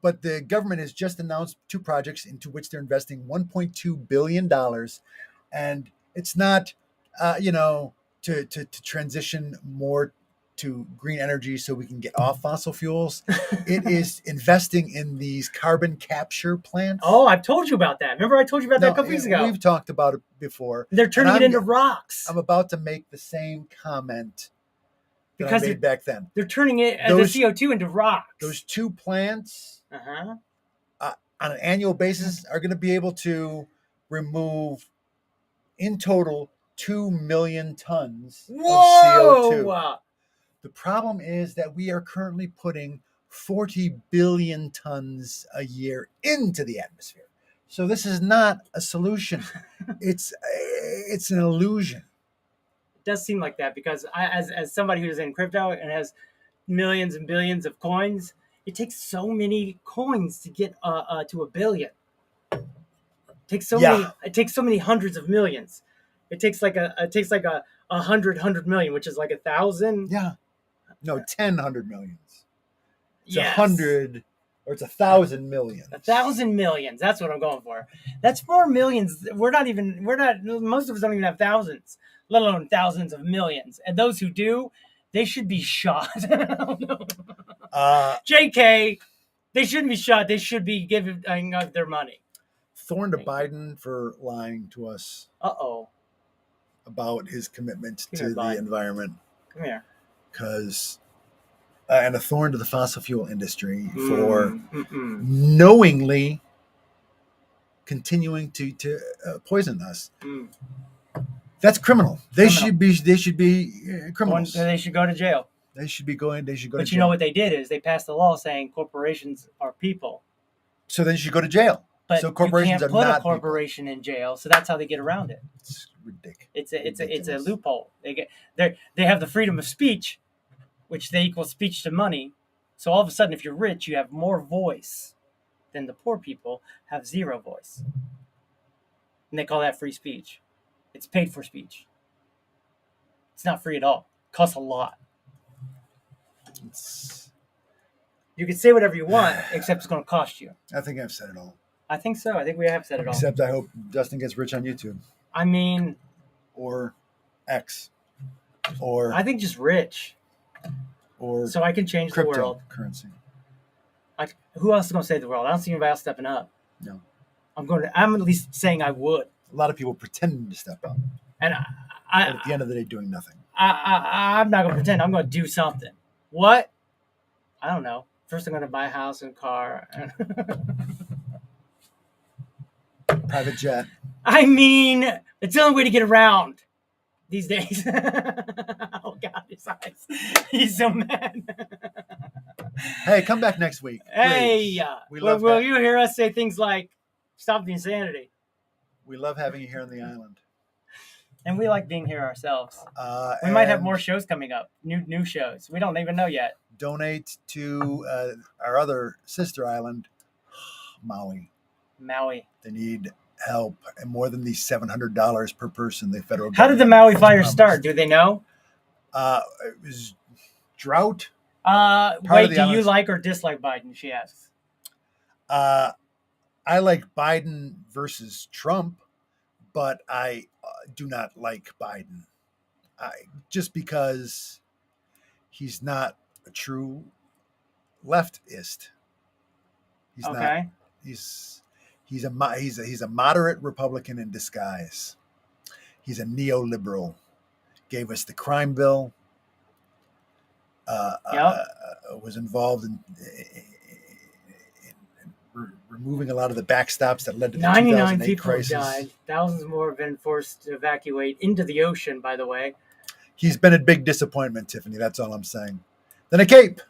But the government has just announced two projects into which they're investing $1.2 billion. And it's not, to transition more to green energy so we can get off fossil fuels. It is investing in these carbon capture plants. Oh, I've told you about that. Remember I told you about that a couple weeks ago? We've talked about it before. They're turning it into rocks. I'm about to make the same comment that because I made back then. They're turning it as the CO2 into rocks. Those 2 plants on an annual basis are going to be able to remove, in total, 2 million tons of CO2. The problem is that we are currently putting 40 billion tons a year into the atmosphere. So this is not a solution. It's an illusion. It does seem like that because as somebody who's in crypto and has millions and billions of coins, it takes so many coins to get to a billion. It takes so many hundreds of millions. It takes like a 100 million, which is like 1,000. Yeah. No, 100 millions. It's 100 or it's 1,000 millions. 1,000 millions. That's what I'm going for. That's more millions. Most of us don't even have thousands, let alone thousands of millions. And those who do, they should be shot. JK, they shouldn't be shot. They should be giving their money. Thorn to Biden for lying to us. About his commitment to the environment. Come here. Because, and a thorn to the fossil fuel industry for knowingly continuing to poison us. That's criminal. They should be criminals. They should go to jail. They should go to jail. But you know what they did is they passed a law saying corporations are people. So then you should go to jail. But so corporations you can't put a corporation in jail, so that's how they get around it. It's ridiculous. It's a loophole. They have the freedom of speech, which they equal speech to money. So all of a sudden, if you're rich, you have more voice than the poor people have zero voice, and they call that free speech. It's paid for speech. It's not free at all. It costs a lot. You can say whatever you want, except it's going to cost you. I think I've said it all. I think so. I think we have said it all. Except I hope Dustin gets rich on YouTube. I mean... Or X. Or... I think just rich. Or... So I can change the world. Cryptocurrency. Who else is going to save the world? I don't see anybody else stepping up. No. I'm at least saying I would. A lot of people pretending to step up. And but at the end of the day, doing nothing. I'm not going to pretend. I'm going to do something. What? I don't know. First, I'm going to buy a house and a car. Private jet. I mean, it's the only way to get around these days. Oh, God, his eyes. He's so mad. Hey, come back next week. Hey, will you hear us say things like, stop the insanity? We love having you here on the island. And we like being here ourselves. We might have more shows coming up, new shows. We don't even know yet. Donate to our other sister island, Maui. They need help, and more than these $700 per person. The federal government. How did the Maui fire start? Do they know? It was drought. Wait, do you like or dislike Biden? She asks. I like Biden versus Trump, but I do not like Biden. Just because he's not a true leftist. He's not. He's a moderate Republican in disguise. He's a neoliberal. Gave us the crime bill. Was involved in removing a lot of the backstops that led to the 99 2008 people crisis. died. Thousands more have been forced to evacuate into the ocean, by the way. He's been a big disappointment, Tiffany. That's all I'm saying. Then a cape.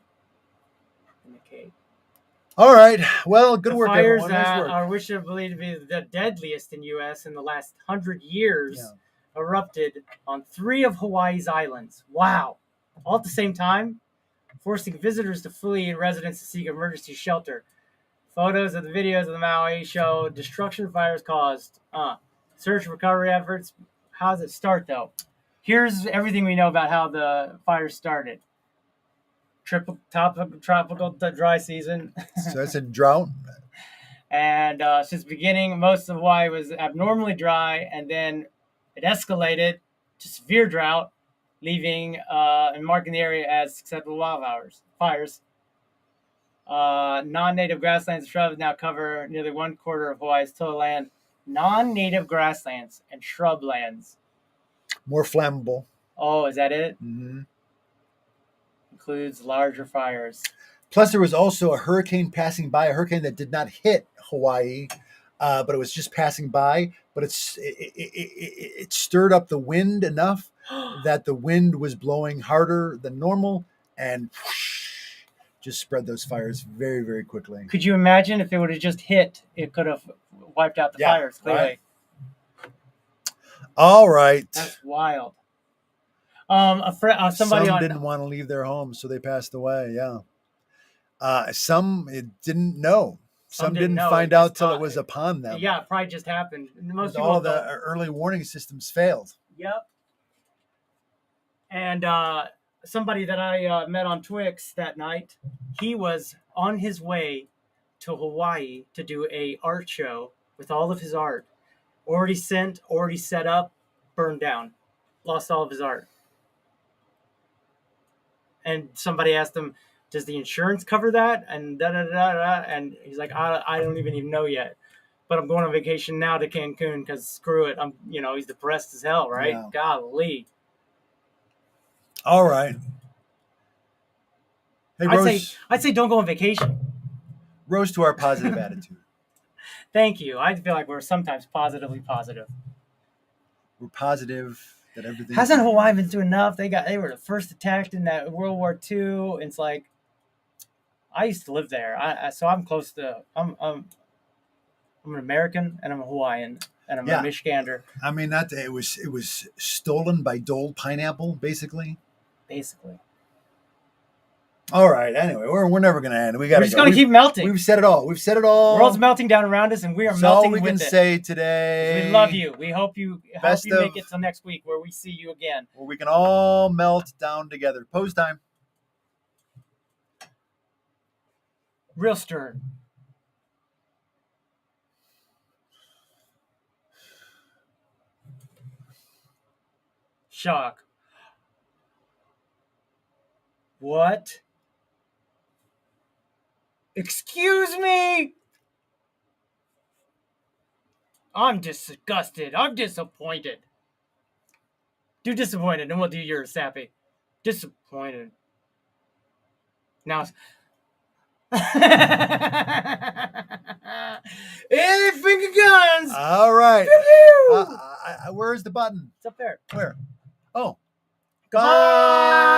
All right. Well, good work, everyone. Nice work. Are wished to believe to be the deadliest in U.S. in the last 100 years. Erupted on 3 of Hawaii's islands. Wow. All at the same time, forcing visitors to flee and residents to seek emergency shelter. Photos of the videos of the Maui show destruction fires caused. Search and recovery efforts. How does it start, though? Here's everything we know about how the fire started. Tropical dry season. So it's a drought. And since the beginning, most of Hawaii was abnormally dry, and then it escalated to severe drought. leaving and marking the area as acceptable wildfires. Non-native grasslands and shrubs now cover nearly 1/4 of Hawaii's total land. Non-native grasslands and shrublands. More flammable. Oh, is that it? Mm-hmm. Includes larger fires. Plus, there was also a hurricane passing by, a hurricane that did not hit Hawaii, but it was just passing by. But it stirred up the wind enough that the wind was blowing harder than normal and whoosh, just spread those fires very, very quickly. Could you imagine if it would have just hit? It could have wiped out the fires. Clearly. Right. All right. That's wild. Somebody some didn't want to leave their homes, so they passed away. Yeah. Some didn't know. Some didn't find out till it was upon them. Yeah, it probably just happened. Most people all of the early warning systems failed. Yep. And somebody that I met on Twix that night, he was on his way to Hawaii to do a art show with all of his art. Already sent, already set up, burned down. Lost all of his art. And somebody asked him, does the insurance cover that? And and he's like, I don't even know yet. But I'm going on vacation now to Cancun because screw it. He's depressed as hell, right? Yeah. Golly. All right. Hey, Rose. I'd say don't go on vacation. Rose to our positive attitude. Thank you. I feel like we're sometimes positively positive. We're positive that everything. Hasn't Hawaii been through enough? They were the first attacked in that World War II. It's like, I used to live there, so I'm close to. I'm an American and I'm a Hawaiian and I'm a Michigander. I mean, it was stolen by Dole Pineapple, basically. Basically. All right. Anyway, we're never going to end. We're just going to keep melting. We've said it all. The world's melting down around us, and we are melting with it. That's all we can say today. We love you. We hope you make it till next week, where we see you again, where we can all melt down together. Pose time. Real stern. Shock. What? Excuse me? I'm disgusted. I'm disappointed. Do disappointed, and we'll do yours, Sappy. Disappointed. Now, hey, finger guns! All right. Where's the button? It's up there. Where? Oh. Goodbye.